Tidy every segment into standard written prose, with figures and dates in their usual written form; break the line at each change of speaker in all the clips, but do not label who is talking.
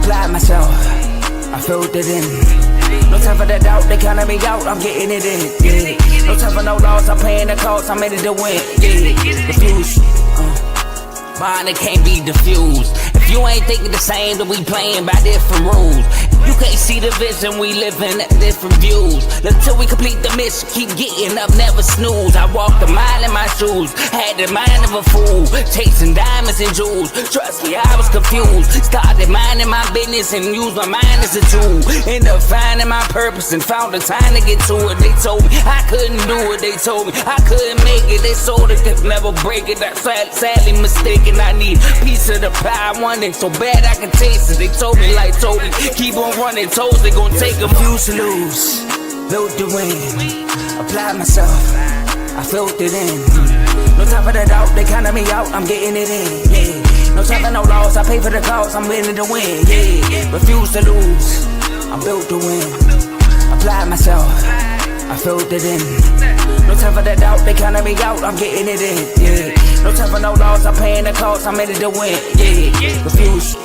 applied myself, I filled it in. No time for the doubt, they counted me out, I'm getting it in, yeah. No time for no loss, I'm paying the cost, I'm in it to win, yeah. Refuse, mine, it can't be diffused. If you ain't thinking the same, then we playing by different rules. You can't see the vision, we living at different views. Until we complete the mission, keep getting up, never snooze. I walked a mile in my shoes, had the mind of a fool, chasing diamonds and jewels. Trust me, I was confused. Started minding my business and used my mind as a tool. Ended up finding my purpose and found the time to get to it. They told me I couldn't do it, they told me I couldn't make it. They sold it, could never break it. That's sadly mistaken. I need a piece of the pie, I want it so bad I can taste it. They told me, keep on running toes, they gon' take them. Refuse to lose, built to win. Applied myself, I filled it in. No time for the doubt, they counted me out, I'm getting it in, yeah. No time for no loss, I pay for the cost, I'm winning to win, yeah. Refuse to lose, I'm built to win. Applied myself, I filled it in. No time for the doubt, they counted me out, I'm getting it in, yeah. No time for no loss, I'm paying the cost, I'm in it to win, yeah. Refuse.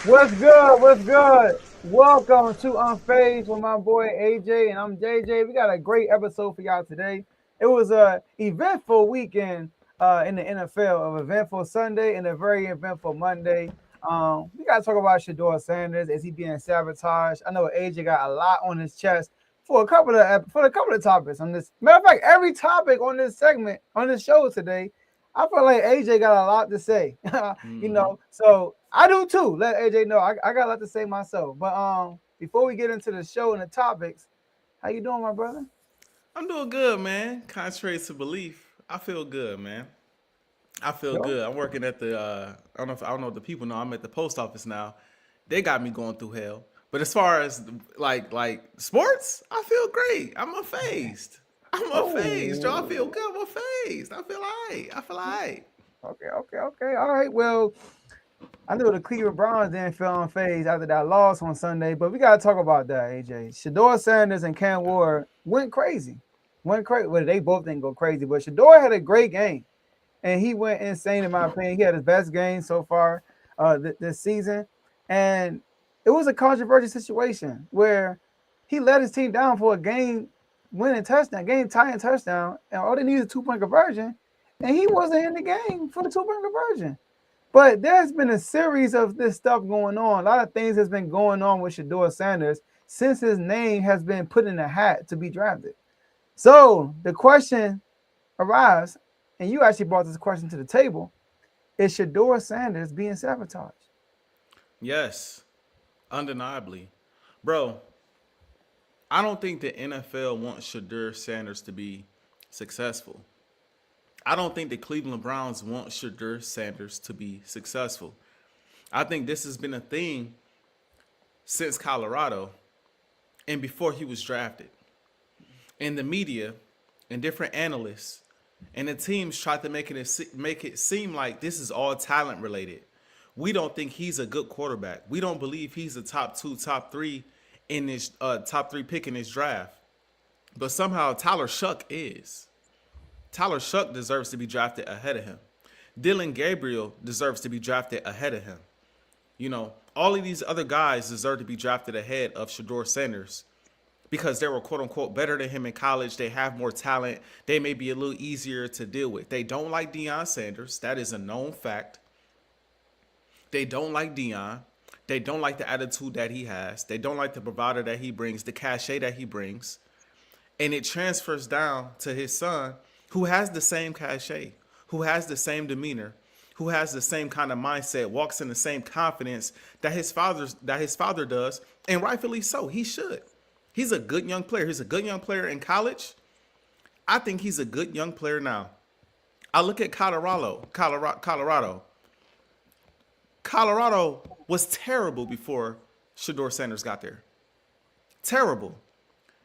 What's good? What's good? Welcome to Unfazed with my boy Ajae, and I'm JJ. We got a great episode for y'all today. It was a eventful weekend in the NFL, an eventful Sunday and a very eventful Monday. We got to talk about Shedeur Sanders. Is he being sabotaged? I know Ajae got a lot on his chest for a couple of topics on this. Matter of fact, every topic on this segment on this show today, I feel like Ajae got a lot to say. You know, so I do too. Let Ajae know I got a lot to say myself. But before we get into the show and the topics, how you doing, my brother?
I'm doing good, man. Contrary to belief, I feel good, man. I feel good. I'm working at the I don't know if the people know, I'm at the post office now. They got me going through hell. But as far as like sports, I feel great. I'm unfazed. Joe. I feel good. I'm unfazed. I feel all right.
Okay. All right. Well, I know the Cleveland Browns didn't feel unfazed after that loss on Sunday, but we got to talk about that, Ajae. Shedeur Sanders and Cam Ward went crazy. Well, they both didn't go crazy, but Shedeur had a great game, and he went insane in my opinion. He had his best game so far this season, and it was a controversial situation where he let his team down for a game-tying touchdown, and all they needed a 2-point conversion, and he wasn't in the game for the 2-point conversion. But there's been a series of this stuff going on. A lot of things has been going on with Shedeur Sanders since his name has been put in a hat to be drafted. So the question arrives, and you actually brought this question to the table: is Shedeur Sanders being sabotaged?
Yes, undeniably. Bro, I don't think the NFL wants Shedeur Sanders to be successful. I don't think the Cleveland Browns want Shedeur Sanders to be successful. I think this has been a thing since Colorado and before he was drafted. And the media and different analysts and the teams tried to make it seem like this is all talent related. We don't think he's a good quarterback. We don't believe he's a top 2, top 3 in this top 3 pick in this draft. But somehow Tyler Shuck is. Tyler Shuck deserves to be drafted ahead of him. Dylan Gabriel deserves to be drafted ahead of him. You know, all of these other guys deserve to be drafted ahead of Shedeur Sanders because they were, quote unquote, better than him in college. They have more talent. They may be a little easier to deal with. They don't like Deion Sanders. That is a known fact. They don't like Deion. They don't like the attitude that he has. They don't like the bravado that he brings, the cachet that he brings. And it transfers down to his son, who has the same cachet, who has the same demeanor, who has the same kind of mindset, walks in the same confidence that his father does, and rightfully so. He should. He's a good young player. He's a good young player in college. I think he's a good young player now. I look at Colorado. Colorado was terrible before Shedeur Sanders got there. Terrible.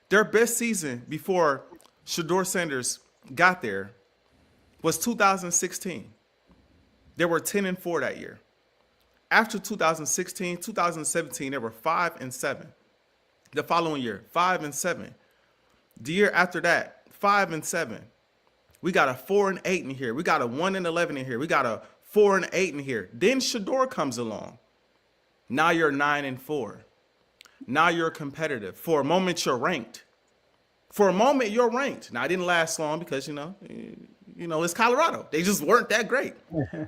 Their best season before Shedeur Sanders got there was 2016. They were 10-4 that year. After 2016, 2017, they were 5-7. The following year, 5-7. The year after that, 5-7. We got a 4-8 in here. We got a 1-11 in here. We got a 4-8 in here. Then Shedeur comes along. Now you're 9-4. Now you're competitive. For a moment, you're ranked. For a moment, you're ranked. Now, it didn't last long because, it's Colorado. They just weren't that great.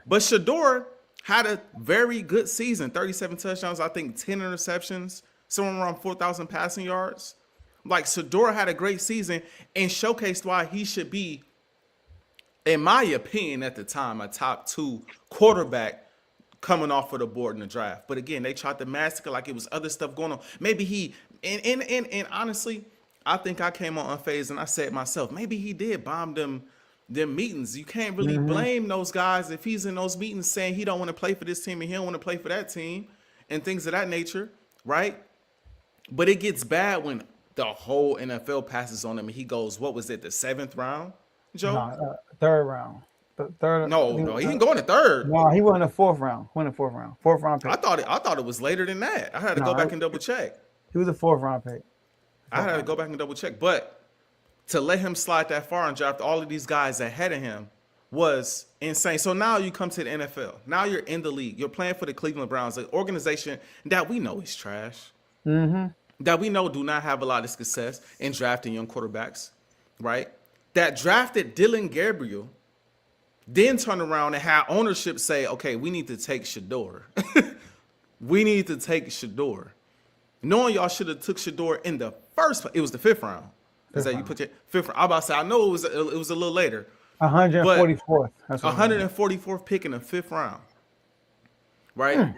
But Shedeur had a very good season. 37 touchdowns, I think 10 interceptions, somewhere around 4,000 passing yards. Like, Shedeur had a great season and showcased why he should be, in my opinion, at the time, a top 2 quarterback coming off of the board in the draft. But again, they tried to mask it like it was other stuff going on. Maybe he, and honestly, I think I came on Unfazed and I said myself, maybe he did bomb them meetings. You can't really blame those guys if he's in those meetings saying he don't want to play for this team and he don't want to play for that team and things of that nature, right? But it gets bad when the whole NFL passes on him and he goes, what was it, the 7th round, Joe?
No, 3rd round. Third.
No, he didn't go in the 3rd.
No, he went in the 4th round. Fourth round pick.
I thought it was later than that. I had to go back and double check.
He was a 4th round pick.
I had to go back and double check. But to let him slide that far and draft all of these guys ahead of him was insane. So now you come to the NFL. Now you're in the league. You're playing for the Cleveland Browns, an organization that we know is trash. That we know do not have a lot of success in drafting young quarterbacks, right? That drafted Dylan Gabriel, then turn around and have ownership say, okay, we need to take Shedeur. We need to take Shedeur. Knowing y'all should have took Shedeur in the first place. It was the 5th round. Is that you put your 5th round? I'm about to say, I know it was a little later.
144th.
144th pick in the 5th round. Right?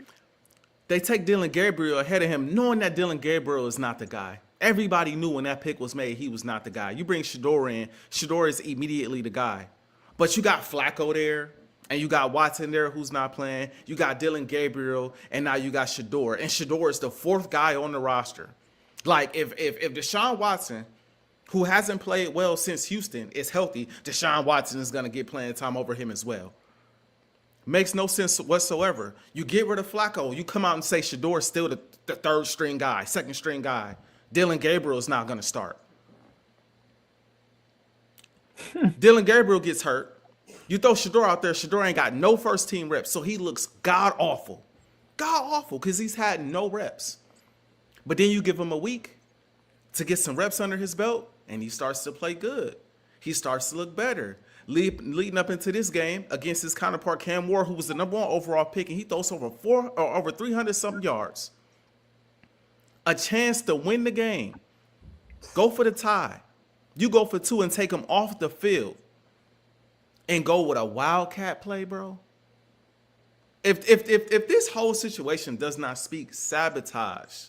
They take Dylan Gabriel ahead of him, knowing that Dylan Gabriel is not the guy. Everybody knew when that pick was made, he was not the guy. You bring Shedeur in, Shedeur is immediately the guy. But you got Flacco there, and you got Watson there who's not playing. You got Dylan Gabriel, and now you got Shedeur. And Shedeur is the 4th guy on the roster. Like, if Deshaun Watson, who hasn't played well since Houston, is healthy, Deshaun Watson is going to get playing time over him as well. Makes no sense whatsoever. You get rid of Flacco. You come out and say Shedeur is still the 3rd string guy, 2nd string guy. Dylan Gabriel is not going to start. Dylan Gabriel gets hurt. You throw Shedeur out there. Shedeur ain't got no first team reps, so he looks god awful, because he's had no reps. But then you give him a week to get some reps under his belt, and he starts to play good. He starts to look better. Leading up into this game against his counterpart Cam Ward, who was the #1 overall pick, and he throws over 300 something yards. A chance to win the game. Go for the tie. You go for 2 and take him off the field and go with a wildcat play, bro. If this whole situation does not speak sabotage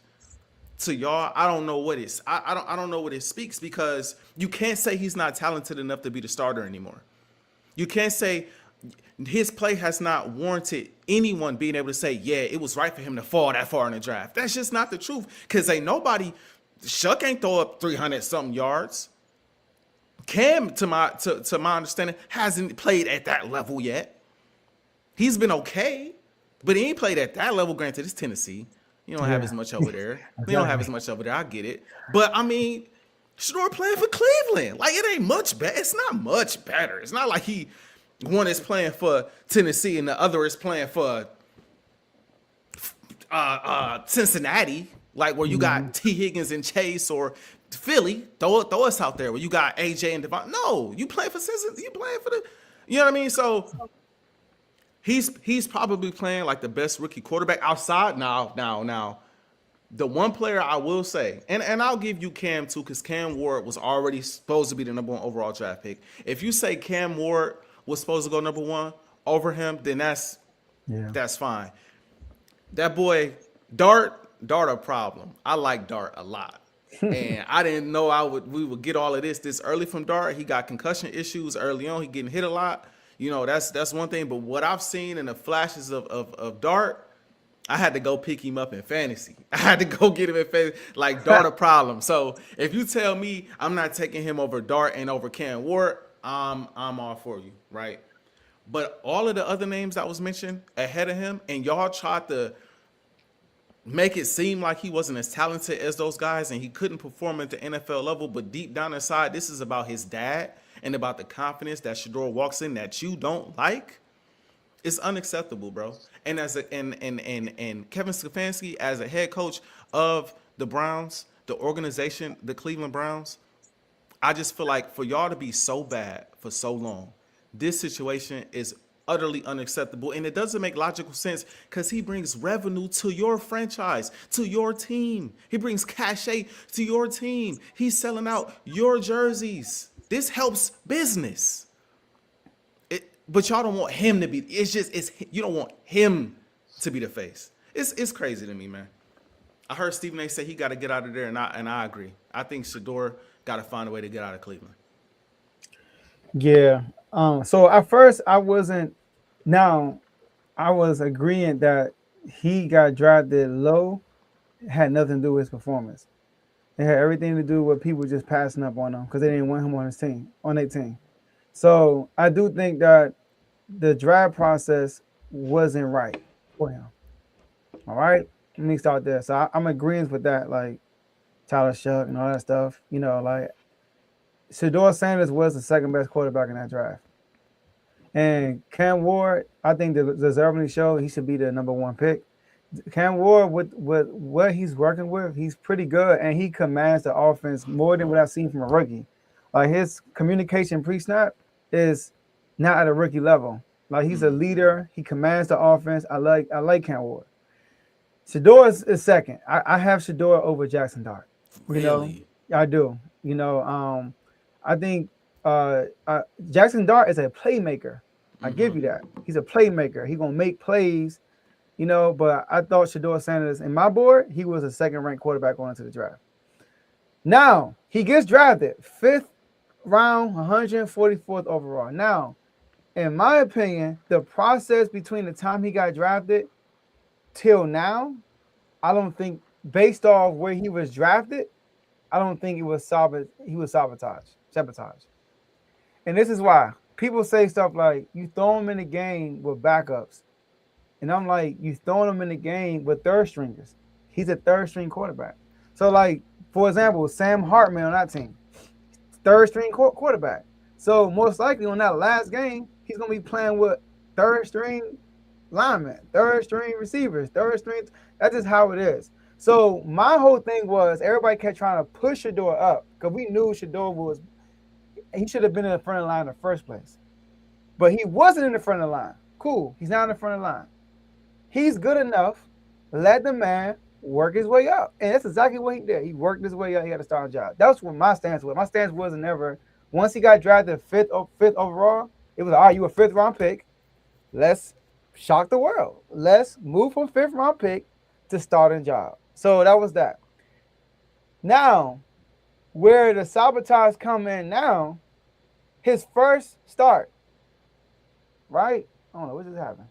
to y'all, I don't know what it's. I don't know what it speaks, because you can't say he's not talented enough to be the starter anymore. You can't say his play has not warranted anyone being able to say, yeah, it was right for him to fall that far in the draft. That's just not the truth, because ain't nobody. Shuck ain't throw up 300 something yards. Cam, to my understanding, hasn't played at that level yet. He's been okay, but he ain't played at that level. Granted, it's Tennessee. You don't have as much over there. You don't have as much over there. I get it. But, I mean, Shedeur playing for Cleveland. Like, it ain't much better. It's not much better. It's not like one is playing for Tennessee and the other is playing for Cincinnati, like where you got T. Higgins and Chase, or Philly. Throw us out there where you got Ajae and Devon. No, you playing for Cincinnati. You playing for you know what I mean? So he's probably playing like the best rookie quarterback outside now. The one player I will say, and I'll give you Cam too, because Cam Ward was already supposed to be the #1 overall draft pick. If you say Cam Ward was supposed to go #1 over him, then that's fine. That boy Dart a problem. I like Dart a lot. And I didn't know we would get all of this early from Dart. He got concussion issues early on. He getting hit a lot. You know, that's one thing. But what I've seen in the flashes of Dart, I had to go pick him up in fantasy. I had to go get him in fantasy. Like, Dart a problem. So if you tell me I'm not taking him over Dart and over Cam Ward, I'm all for you, right? But all of the other names that was mentioned ahead of him, and y'all tried to make it seem like he wasn't as talented as those guys and he couldn't perform at the NFL level, but deep down inside, this is about his dad and about the confidence that Shedeur walks in that you don't like. It's unacceptable, bro. And as a and Kevin Stefanski as a head coach of the Browns, the organization, the Cleveland Browns, I just feel like for y'all to be so bad for so long, this situation is utterly unacceptable. And it doesn't make logical sense because he brings revenue to your franchise, to your team. He brings cachet to your team. He's selling out your jerseys. This helps business. But y'all don't want him to be. It's you don't want him to be the face. It's crazy to me, man. I heard Stephen A. say he got to get out of there, and I agree. I think Shedeur got to find a way to get out of Cleveland.
Yeah. So at first I wasn't. Now I was agreeing that he got drafted low. It had nothing to do with his performance. It had everything to do with people just passing up on him because they didn't want him on his team, on their team. So I do think that the draft process wasn't right for him. All right, let me start there. So I'm agreeing with that, like Tyler Shuck and all that stuff. You know, like Shedeur Sanders was the second best quarterback in that draft, and Cam Ward, I think deservingly showed he should be the number one pick. Cam Ward, with what he's working with, he's pretty good, and he commands the offense more than what I've seen from a rookie. Like his communication pre-snap is not at a rookie level. Like he's a leader, he commands the offense. I like Cam Ward. Shedeur is second. I have Shedeur over Jackson Dart.
Really?
You know, I do. You know, I think Jackson Dart is a playmaker. I give you that. He's a playmaker. He's gonna make plays. You know, but I thought Shedeur Sanders, in my board, he was a second-ranked quarterback going into the draft. Now, he gets drafted, 5th round, 144th overall. Now, in my opinion, the process between the time he got drafted till now, I don't think, based off where he was drafted, I don't think he was sabotage. And this is why. People say stuff like, you throw him in the game with backups. And I'm like, you throwing him in the game with third stringers. He's a third string quarterback. So, like, for example, Sam Hartman on that team, third string quarterback. So, most likely on that last game, he's going to be playing with third string linemen, third string receivers, third string. That's just how it is. So, my whole thing was everybody kept trying to push Shedeur up because we knew Shedeur he should have been in the front of the line in the first place. But he wasn't in the front of the line. Cool. He's not in the front of the line. He's good enough. Let the man work his way up. And that's exactly what he did. He worked his way up. He had a starting job. That's what my stance was. My stance wasn't never, once he got drafted fifth overall, it was, all right, you a 5th round pick. Let's shock the world. Let's move from 5th round pick to starting job. So that was that. Now, where the sabotage come in now, his first start, right? I don't know, what just happened?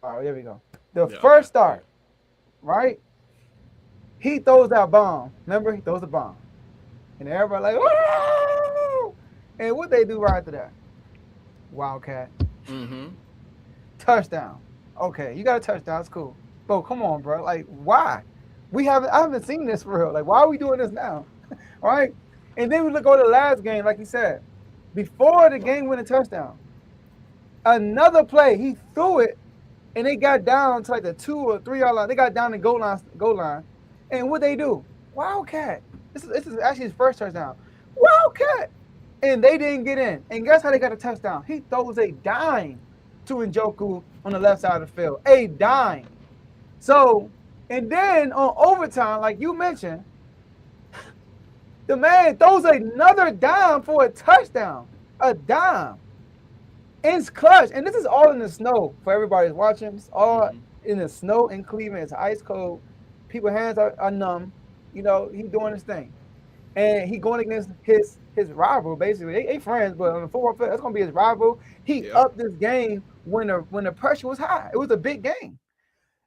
All right, there we go. The first start, right? He throws that bomb. Remember, he throws the bomb. And everybody like, oh! And what they do right after that? Wildcat. Touchdown. Okay, you got a touchdown. It's cool. Bro, come on, bro. Like, why? I haven't seen this for real. Like, why are we doing this now? All right? And then we look over the last game, like you said. Before the game-winning touchdown, another play, he threw it, and they got down to like the 2 or 3 yard line. They got down the goal line. And what they do? Wildcat. This is actually his first touchdown. Wildcat. And they didn't get in. And guess how they got a touchdown? He throws a dime to Njoku on the left side of the field. A dime. So, and then on overtime, like you mentioned, the man throws another dime for a touchdown. A dime. It's clutch. And this is all in the snow for everybody who's watching. It's all in the snow in Cleveland. It's ice cold. People's hands are numb. You know, he's doing his thing. And he going against his rival, basically. They friends, but on the football field, that's going to be his rival. He upped this game when the pressure was high. It was a big game.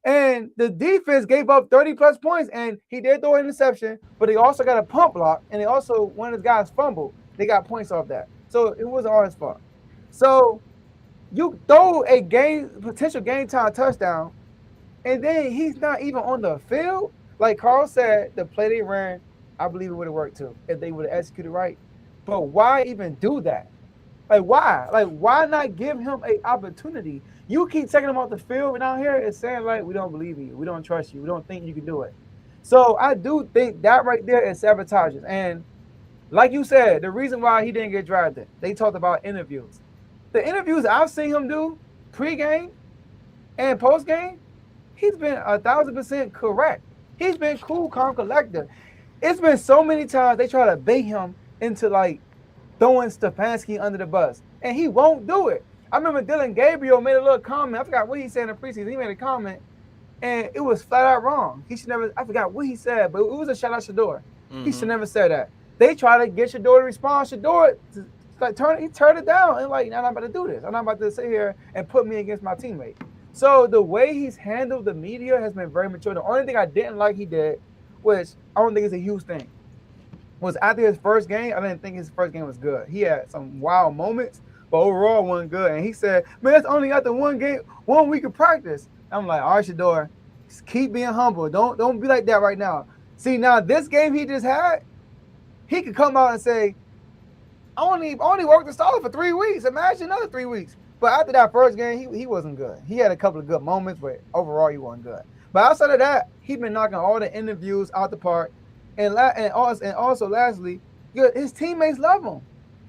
And the defense gave up 30-plus points, and he did throw an interception, but he also got a pump block, and one of his guys fumbled. They got points off that. So it wasn't all his fault. So you throw a potential game time touchdown, and then he's not even on the field. Like Carl said, the play they ran, I believe it would have worked too if they would have executed right. But why even do that? Like why? Like why not give him an opportunity? You keep taking him off the field, and out here it's saying like we don't believe in you, we don't trust you, we don't think you can do it. So I do think that right there is sabotages. And like you said, the reason why he didn't get drafted, they talked about interviews. The interviews I've seen him do pre-game and post-game, he's been 1,000% correct. He's been cool, calm, collected. It's been so many times they try to bait him into like throwing Stefanski under the bus, and he won't do it. I remember Dylan Gabriel made a little comment. I forgot what he said in the preseason. He made a comment, and it was flat out wrong. He should never. I forgot what he said, but it was a shout out Shedeur. He should never say that. They try to get Shedeur to respond. Shedeur like he turned it down and like, I'm not about to do this. I'm not about to sit here and put me against my teammate. So the way he's handled the media has been very mature. The only thing I didn't like he did, which I don't think is a huge thing, was after his first game, I didn't think his first game was good. He had some wild moments, but overall wasn't good. And he said, man, it's only after 1 week of practice. I'm like, all right, Shedeur, just keep being humble. Don't be like that right now. See, now this game he just had, he could come out and say, I only worked the starter for 3 weeks. Imagine another 3 weeks. But after that first game, he wasn't good. He had a couple of good moments, but overall he wasn't good. But outside of that, he's been knocking all the interviews out the park. And also, lastly, his teammates love him.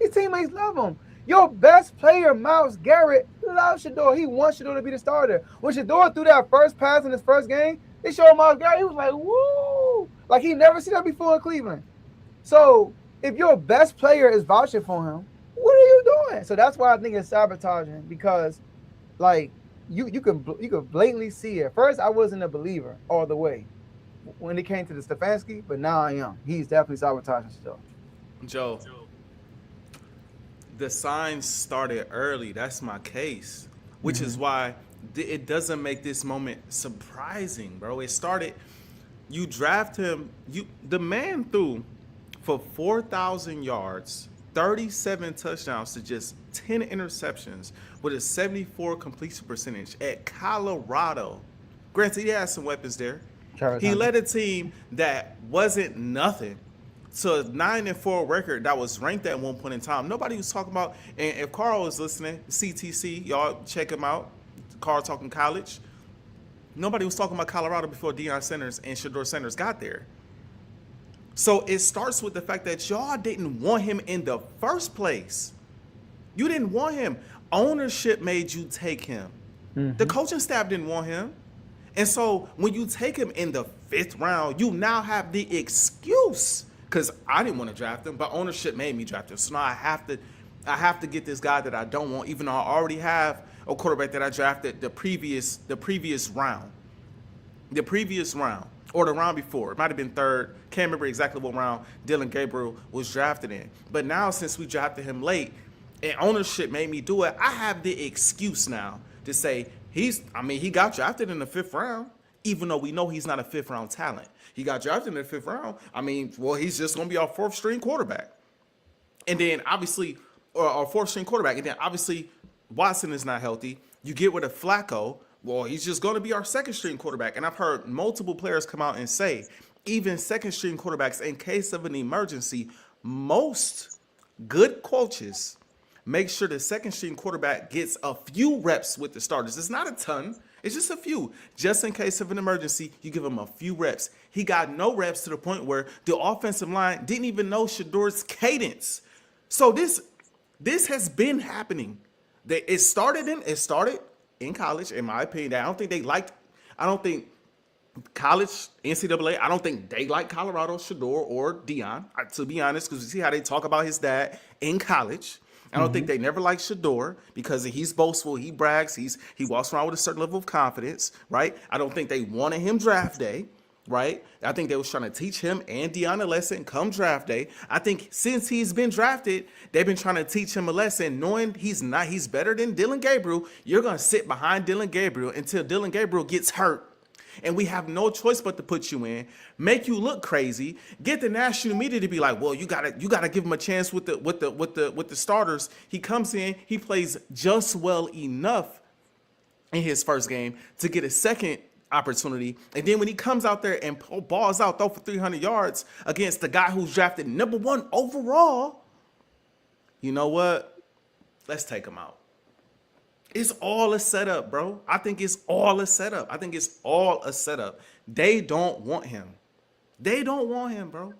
His teammates love him. Your best player, Myles Garrett, loves Shedeur. He wants Shedeur to be the starter. When Shedeur threw that first pass in his first game, they showed Myles Garrett. He was like, woo! Like he never seen that before in Cleveland. So if your best player is vouching for him, what are you doing? So that's why I think it's sabotaging, because like you can blatantly see it. First, I wasn't a believer all the way when it came to the Stefanski, but now I am. He's definitely sabotaging stuff.
Joe, the signs started early. That's my case, which is why it doesn't make this moment surprising, bro. It started. You draft him. The man threw for 4,000 yards, 37 touchdowns to just 10 interceptions with a 74 completion percentage at Colorado. Granted, he had some weapons there. He led a team that wasn't nothing to a 9-4 record that was ranked at one point in time. Nobody was talking about, and if Carl is listening, CTC, y'all check him out. Carl Talking College. Nobody was talking about Colorado before Deion Sanders and Shedeur Sanders got there. So it starts with the fact that y'all didn't want him in the first place. You didn't want him. Ownership made you take him. The coaching staff didn't want him. And so when you take him in the 5th round, you now have the excuse, because I didn't want to draft him, but ownership made me draft him. So now I have to get this guy that I don't want, even though I already have a quarterback that I drafted the previous round. The previous round. Or the round before. It might have been 3rd. Can't remember exactly what round Dylan Gabriel was drafted in. But now, since we drafted him late and ownership made me do it, I have the excuse now to say he got drafted in the 5th round, even though we know he's not a 5th round talent. He got drafted in the 5th round. He's just going to be our 4th string quarterback. And then obviously, or our 4th string quarterback. And then obviously, Watson is not healthy. You get rid of Flacco. Well, he's just going to be our 2nd string quarterback. And I've heard multiple players come out and say, even 2nd string quarterbacks, in case of an emergency, most good coaches make sure the 2nd string quarterback gets a few reps with the starters. It's not a ton. It's just a few. Just in case of an emergency, you give him a few reps. He got no reps to the point where the offensive line didn't even know Shedeur's cadence. So this has been happening. It started in college, in my opinion. I don't think college, NCAA, I don't think they like Colorado, Shedeur, or Deion, to be honest, because you see how they talk about his dad in college. I don't think they never liked Shedeur because he's boastful, he brags, he walks around with a certain level of confidence, right? I don't think they wanted him draft day, right? I think they was trying to teach him and Deion a lesson come draft day. I think since he's been drafted, they've been trying to teach him a lesson, knowing he's better than Dylan Gabriel. You're going to sit behind Dylan Gabriel until Dylan Gabriel gets hurt. And we have no choice but to put you in, make you look crazy, get the national media to be like, well, you gotta give him a chance with the starters. He comes in, he plays just well enough in his first game to get a second opportunity. And then when he comes out there and balls out, throw for 300 yards against the guy who's drafted #1 overall, you know what? Let's take him out. It's all a setup, bro. I think it's all a setup. They don't want him. Bro.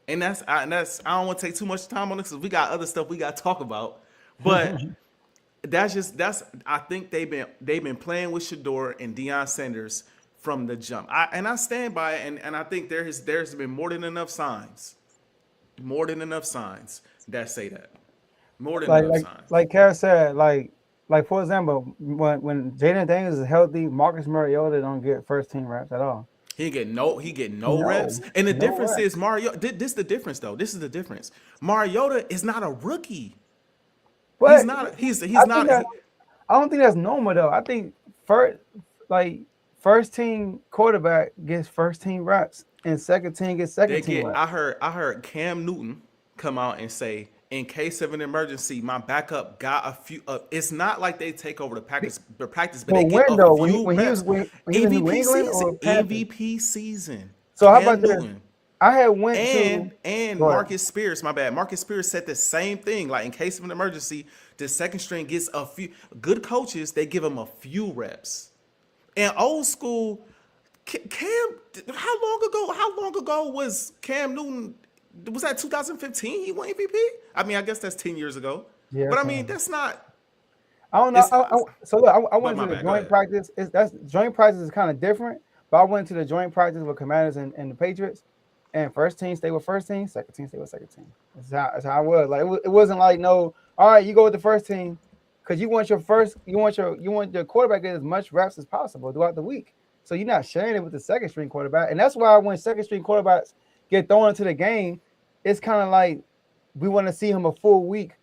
And I don't want to take too much time on this because we got other stuff we got to talk about. But I think they've been playing with Shedeur and Deion Sanders from the jump. I stand by it, and I think there's been more than enough signs that say that. More than enough signs.
Like Kara said, like for example, when Jayden Daniels is healthy, Marcus Mariota don't get first team reps at all.
He get no reps. And the difference is Mariota. This is the difference though. This is the difference. Mariota is not a rookie.
But
he's not.
I don't think that's normal though. I think first team quarterback gets first team reps and second team gets second team reps.
I heard Cam Newton come out and say, in case of an emergency, my backup got a few. It's not like they take over the practice, but they get a few reps. MVP season.
So how about this? I had went
and Marcus Spears. My bad. Marcus Spears said the same thing. Like in case of an emergency, the second string gets a few. Good coaches, they give them a few reps. And old school, Cam. How long ago was Cam Newton? Was that 2015? He won MVP. I mean, I guess that's 10 years ago. Yeah, but I mean, that's not.
I don't know. So look, I went to the joint practice. Joint practice is kind of different. But I went to the joint practice with Commanders and the Patriots, and first team stay with first team, second team stay with second team. That's how it was. Like it wasn't like no. All right, you go with the first team because you want your quarterback to get as much reps as possible throughout the week. So you're not sharing it with the second string quarterback, and that's why when second string quarterbacks get thrown into the game, it's kind of like we want to see him a week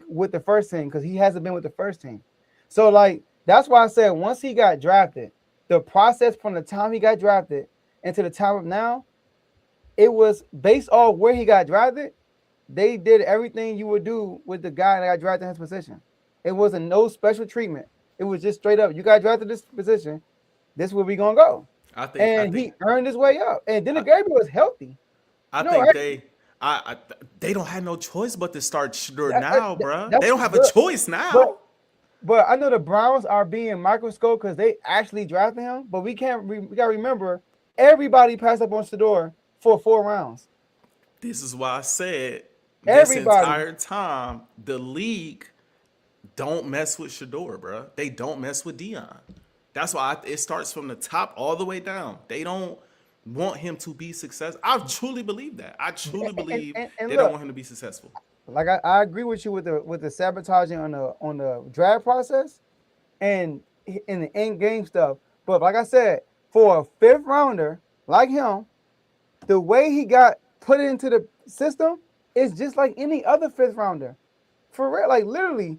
with the first team because he hasn't been with the first team. So like that's why I said once he got drafted, the process from the time he got drafted into the time of now, it was based off where he got drafted. They did everything you would do with the guy that got drafted in his position. It wasn't no special treatment. It was just straight up. You got drafted this position. This is where we gonna go. He earned his way up. And then Gabriel was healthy.
They don't have no choice but to start Shedeur now, bro. They don't have a choice now.
But I know the Browns are being microscoped because they actually drafted him. But we gotta remember everybody passed up on Shedeur for 4 rounds.
This is why I said this entire time the league don't mess with Shedeur, bro. They don't mess with Deion. That's why it starts from the top all the way down. They don't want him to be successful. I truly believe that. I truly believe they don't want him to be successful.
Like I agree with you with the sabotaging on the draft process and in the end game stuff. But like I said, for a 5th rounder like him, the way he got put into the system is just like any other 5th rounder. For real, like literally.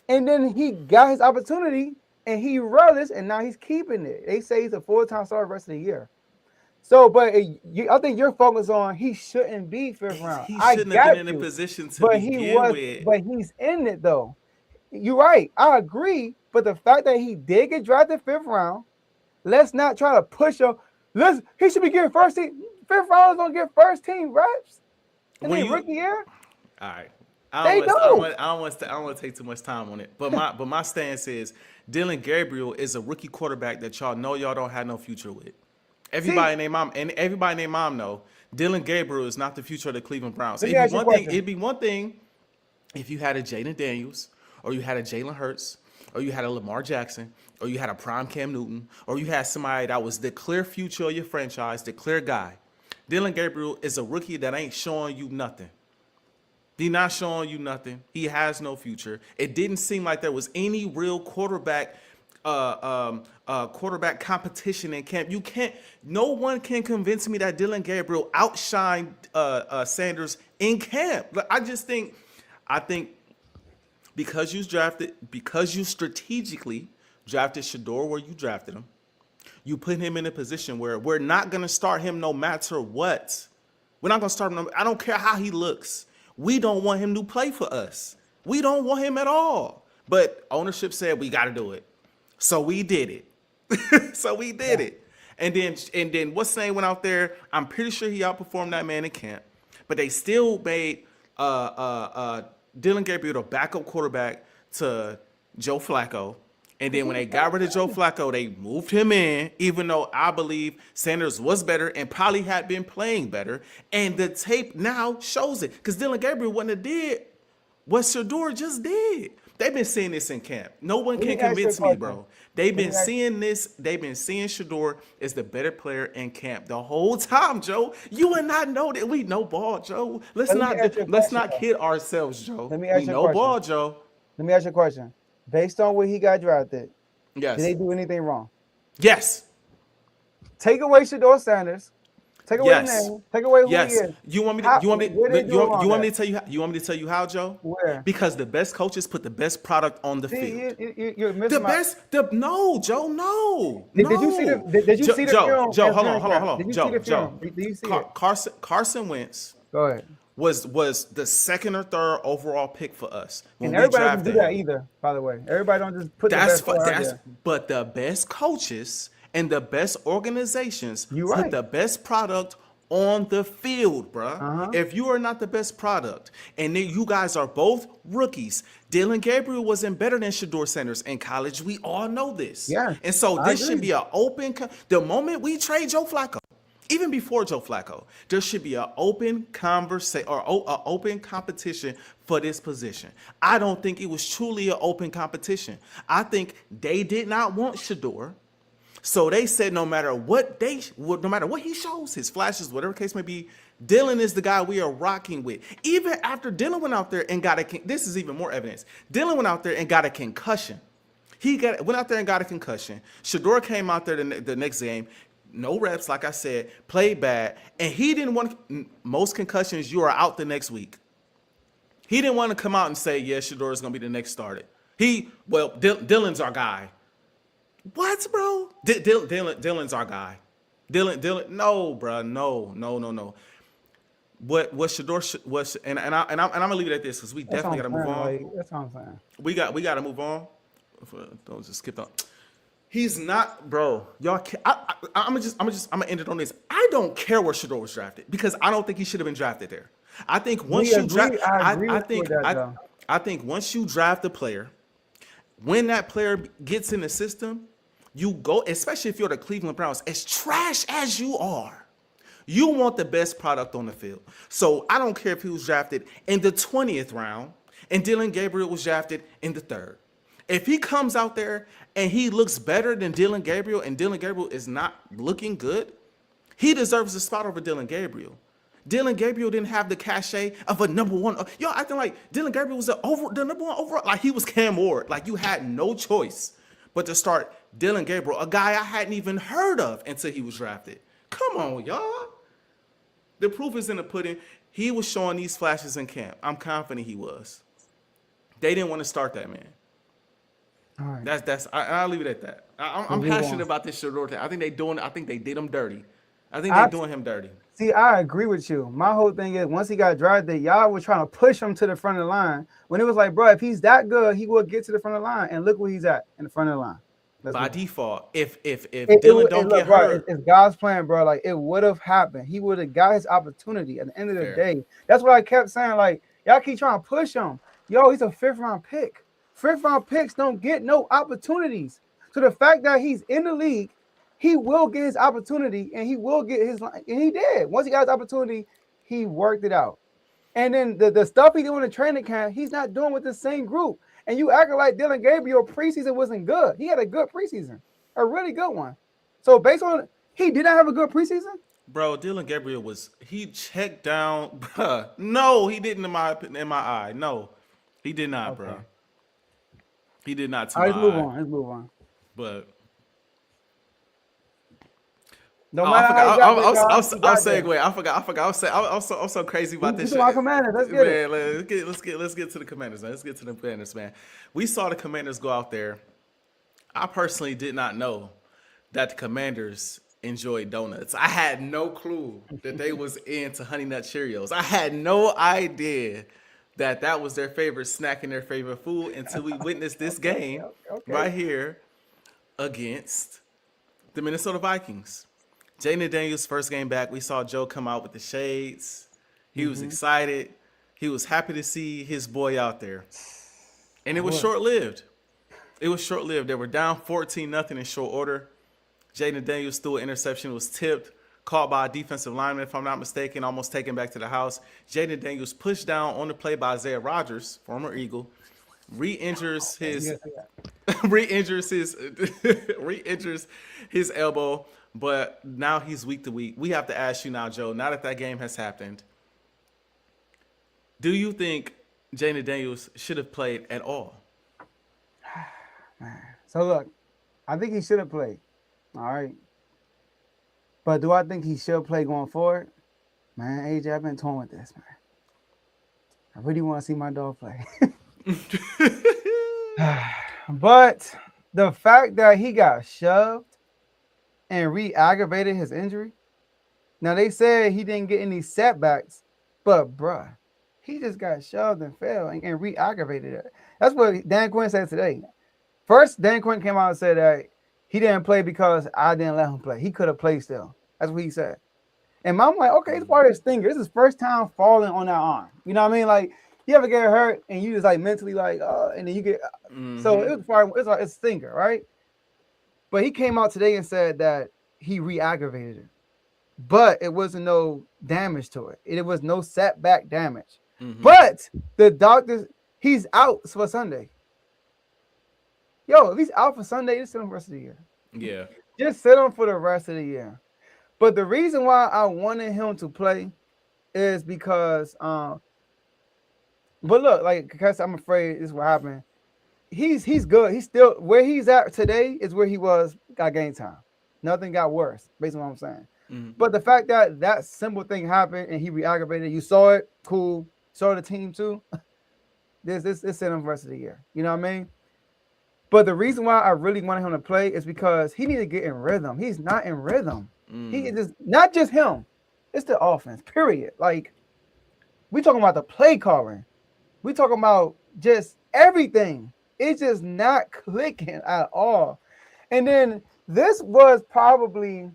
And then he got his opportunity and he relished, and now he's keeping it. They say he's a full-time starter the rest of the year. So, but I think you're focused on he shouldn't be 5th round.
He shouldn't have been in a position to begin with.
But he's in it though. You're right. I agree. But the fact that he did get drafted 5th round, let's not try to push him. He should be getting first team. 5th rounders don't get first team reps in the rookie year.
All right. I don't want to take too much time on it. But my stance is Dillon Gabriel is a rookie quarterback that y'all know y'all don't have no future with. Everybody named mom know Dillon Gabriel is not the future of the Cleveland Browns. It'd be one thing if you had a Jayden Daniels or you had a Jalen Hurts or you had a Lamar Jackson or you had a prime Cam Newton or you had somebody that was the clear future of your franchise, the clear guy. Dillon Gabriel is a rookie that ain't showing you nothing. He's not showing you nothing. He has no future. It didn't seem like there was any real quarterback competition in camp. No one can convince me that Dillon Gabriel outshined Sanders in camp. I think because you strategically drafted Shedeur where you drafted him, you put him in a position where we're not going to start him no matter what. We're not going to start him. I don't care how he looks. We don't want him to play for us. We don't want him at all. But ownership said we got to do it. So we did it. So we did it. And then what's name went out there? I'm pretty sure he outperformed that man in camp. But they still made Dylan Gabriel the backup quarterback to Joe Flacco. And then when they got rid of Joe Flacco, they moved him in, even though I believe Sanders was better and probably had been playing better. And the tape now shows it. Because Dylan Gabriel wouldn't have did what Shedeur just did. They've been seeing this in camp. No one can convince me, bro. They've been seeing this. They've been seeing Shedeur is the better player in camp the whole time, Joe. You would not know that we know ball, Joe. Let's not kid ourselves, Joe.
Let me ask you a
know
question.
Ball, Joe.
Let me ask you a question. Based on where he got drafted,
Yes.
did they do anything wrong?
Yes.
Take away Shedeur Sanders. Take away the name. Take away who he is.
You want me to tell you how, Joe?
Where?
Because the best coaches put the best product on the field.
You're missing
No, Joe, no.
Did you see the film?
Joe, hold on.
Did you see the film? Did you see it?
Carson Wentz
Go ahead.
was the second or third overall pick for us.
And everybody doesn't do that either, by the way. Everybody don't just put the best player out there.
But the best coaches and the best organizations put the best product on the field, bruh. If you are not the best product, and then you guys are both rookies, Dylan Gabriel wasn't better than Shedeur Sanders in college. We all know this.
Yeah.
And so this should be an open. The moment we trade Joe Flacco, even before Joe Flacco, there should be an open conversation or an open competition for this position. I don't think it was truly an open competition. I think they did not want Shedeur. So they said no matter what he shows, his flashes, whatever case may be, Dylan is the guy we are rocking with. Even after Dylan went out there and this is even more evidence. Dylan went out there and got a concussion. Went out there and got a concussion. Shedeur came out there the next game, no reps, like I said, played bad, and he didn't want most concussions. You are out the next week. He didn't want to come out and say, yeah, Shedeur is going to be the next starter. Dylan's our guy. What, bro? Dylan's our guy. Dylan, no, bro, no. What Shedeur was, and I'm gonna leave it at this because we definitely gotta move on.
That's what I'm saying.
We gotta move on. Don't just skip on. He's not, bro. Y'all, I'm gonna end it on this. I don't care where Shedeur was drafted because I don't think he should have been drafted there. I think once you draft, I think once you draft a player, when that player gets in the system, you go, especially if you're the Cleveland Browns, as trash as you are, you want the best product on the field. So I don't care if he was drafted in the 20th round and Dylan Gabriel was drafted in the 3rd. If he comes out there and he looks better than Dylan Gabriel and Dylan Gabriel is not looking good, he deserves a spot over Dylan Gabriel. Dylan Gabriel didn't have the cachet of a number one. Y'all acting like Dylan Gabriel was the number one overall. Like he was Cam Ward. Like you had no choice but to start Dylan Gabriel, a guy I hadn't even heard of until he was drafted. Come on, y'all. The proof is in the pudding. He was showing these flashes in camp. I'm confident he was. They didn't want to start that man.
All right.
I'll leave it at that. I'm passionate about this Shedeur thing. I think they did him dirty. I think they're doing him dirty.
See, I agree with you. My whole thing is once he got drafted, y'all were trying to push him to the front of the line. When it was like, bro, if he's that good, he will get to the front of the line. And look where he's at in the front of the line.
By default, if Dylan don't get hurt,
it's God's plan, bro. Like it would have happened. He would have got his opportunity at the end of the day. That's what I kept saying. Like y'all keep trying to push him. Yo, he's a 5th round pick. 5th round picks don't get no opportunities. So the fact that he's in the league, he will get his opportunity and he will get his line. And he did. Once he got his opportunity, he worked it out. And then the stuff he did in the training camp, he's not doing with the same group. And you acting like Dylan Gabriel preseason wasn't good. He had a good preseason, a really good one. So based on he did not have a good preseason?
Bro, Dylan Gabriel he checked down. Bruh. No, he didn't in my eye. No, he did not, bro. He did not.
Let's move on.
But
no matter
I'll segue. I forgot. I'm so crazy about this shit.
Commanders. Let's get it.
Let's get to the Commanders, man. Let's get to the Commanders, man. We saw the Commanders go out there. I personally did not know that the Commanders enjoyed donuts. I had no clue that they was into Honey Nut Cheerios. I had no idea that was their favorite snack and their favorite food until we witnessed this game right here against The Minnesota Vikings. Jayden Daniels' first game back, we saw Joe come out with the shades. He was excited. He was happy to see his boy out there. And it was short-lived. It was short-lived. They were down 14-0 in short order. Jayden Daniels threw an interception, was tipped, caught by a defensive lineman, if I'm not mistaken, almost taken back to the house. Jayden Daniels pushed down on the play by Isaiah Rodgers, former Eagle, re-injures his re-injures his elbow, but now he's week to week. We have to ask you now, Joe, now that game has happened, do you think Jayden Daniels should have played at all?
So look, I think he should have played. All right. But do I think he should play going forward? Man, AJ, I've been torn with this, man. I really want to see my dog play. But the fact that he got shoved and re-aggravated his injury. Now, they said he didn't get any setbacks, but, bruh, he just got shoved and fell and re-aggravated it. That's what Dan Quinn said today. First, Dan Quinn came out and said that he didn't play because I didn't let him play. He could have played still. That's what he said. And I'm like, okay, it's part of his finger. This is his first time falling on that arm. You know what I mean? Like, you ever get hurt and you just like mentally like, and then you get so it was part of, it's like it's finger, right? But he came out today and said that he re-aggravated it, but it wasn't no damage to it. It was no setback damage. But the doctors, he's out for Sunday. Yo, if he's out for Sunday, just sit him for the rest of the year.
Yeah,
just sit him for the rest of the year. But the reason why I wanted him to play is because but look, like, because I'm afraid this will happen. He's good. He's still where he's at today is where he was got game time. Nothing got worse, based on what I'm saying. But the fact that that simple thing happened and he re-aggravated, you saw it, cool. Saw the team too. This set him for the rest of the year. You know what I mean? But the reason why I really wanted him to play is because he needed to get in rhythm. He's not in rhythm. He is just not just him. It's the offense, period. Like, we talking about the play calling. We talking about just everything. It's just not clicking at all. And then this was probably,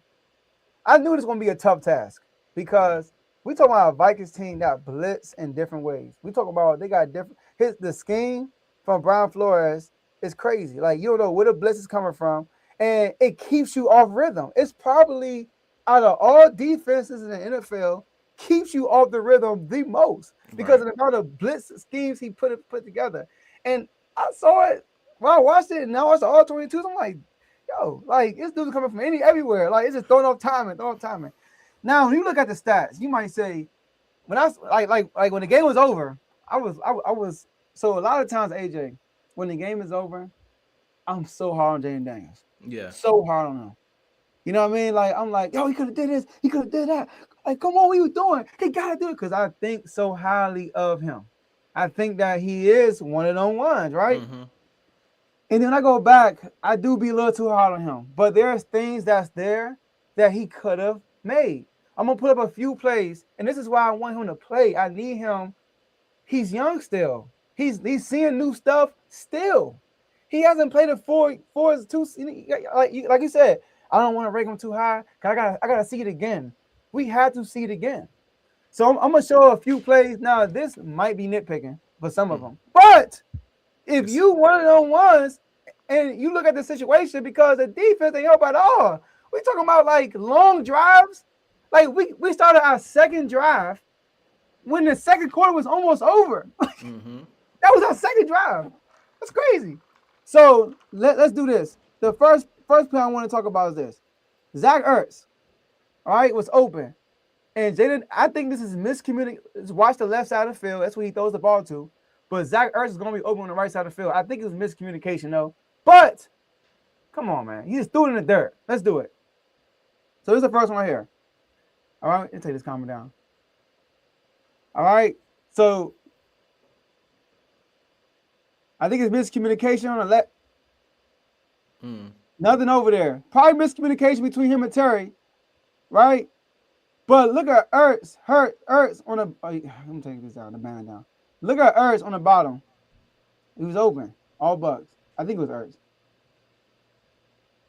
I knew this was going to be a tough task because we talking about a Vikings team that blitz in different ways. We talking about they got different, the scheme from Brian Flores is crazy. Like, you don't know where the blitz is coming from, and it keeps you off rhythm. It's probably out of all defenses in the NFL, keeps you off the rhythm the most because of the amount of blitz schemes he put together. And I saw it when I watched it, and now I watched all 22s. I'm like, yo, like, this dude's coming from everywhere. Like, it's just throwing off timing. Now, when you look at the stats, you might say, when I like when the game was over, I was so a lot of times, AJ, when the game is over, I'm so hard on Jayden Daniels.
Yeah.
So hard on him. You know what I mean? Like, I'm like, yo, he could have did this. He could have did that. Like, come on, what are you doing? He got to do it because I think so highly of him. I think that he is one of them ones, right? And then I go back, I do be a little too hard on him. But there's things that's there that he could have made. I'm going to put up a few plays, and this is why I want him to play. I need him. He's young still. He's seeing new stuff still. He hasn't played it four is too, like you said, I don't want to rank him too high. I gotta see it again. We had to see it again. So I'm gonna show a few plays. Now, this might be nitpicking for some of them. But if you one of them ones and you look at the situation because the defense ain't help at all. We talking about like long drives. Like we started our second drive when the second quarter was almost over. That was our second drive. That's crazy. So let's do this. The first play I want to talk about is this. Zach Ertz, all right, was open. And Jayden, I think this is miscommunication. Watch the left side of the field. That's where he throws the ball to. But Zach Ertz is going to be open on the right side of the field. I think it was miscommunication, though. But, come on, man. He just threw it in the dirt. Let's do it. So this is the first one right here. All right, let's take this comment down. All right, so I think it's miscommunication on the left. Nothing over there. Probably miscommunication between him and Terry, right? But look at Ertz on the. Let me take this out, the banner down. Look at Ertz on the bottom. He was open, all bucks. I think it was Ertz.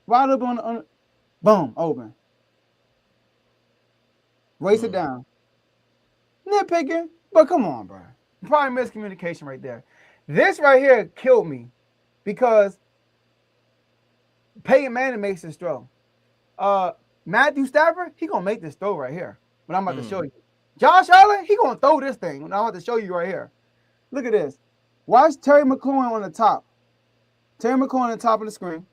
Wide open on. Boom, open. Race it down. Nitpicking, but come on, bro. Probably miscommunication right there. This right here killed me because Peyton Manning makes this throw. Matthew Stafford, he gonna make this throw right here. But I'm about to show you. Josh Allen, he gonna throw this thing. And I'm about to show you right here. Look at this. Watch Terry McLaurin on the top. Terry McLaurin on the top of the screen.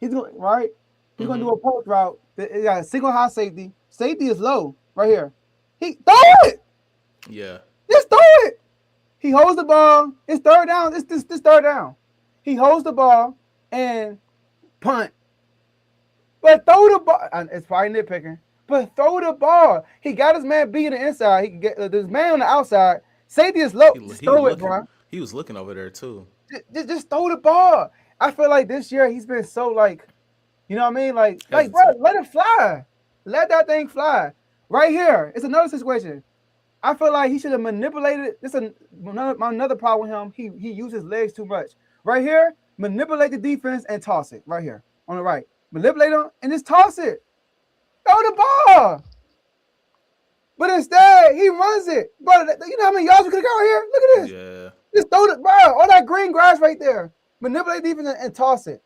He's going right. He's gonna do a post route. It got a single high safety. Safety is low right here. He throw it.
Yeah.
Just throw it. He holds the ball. It's third down. This third down. He holds the ball and punt. But throw the ball. It's probably nitpicking. But throw the ball. He got his man being the inside. He can get this man on the outside. Safety is low. Just throw it, bro.
He was looking over there too.
Just throw the ball. I feel like this year he's been so like, you know what I mean? Like bro, let it fly. Let that thing fly. Right here. It's another situation. I feel like he should have manipulated. This is another problem with him. He uses legs too much. Right here, manipulate the defense and toss it. Right here on the right. Manipulate him and just toss it. Throw the ball. But instead, he runs it. Bro, you know how many yards we could have got right here? Look at this.
Yeah.
Just throw it, bro. All that green grass right there. Manipulate defense and toss it.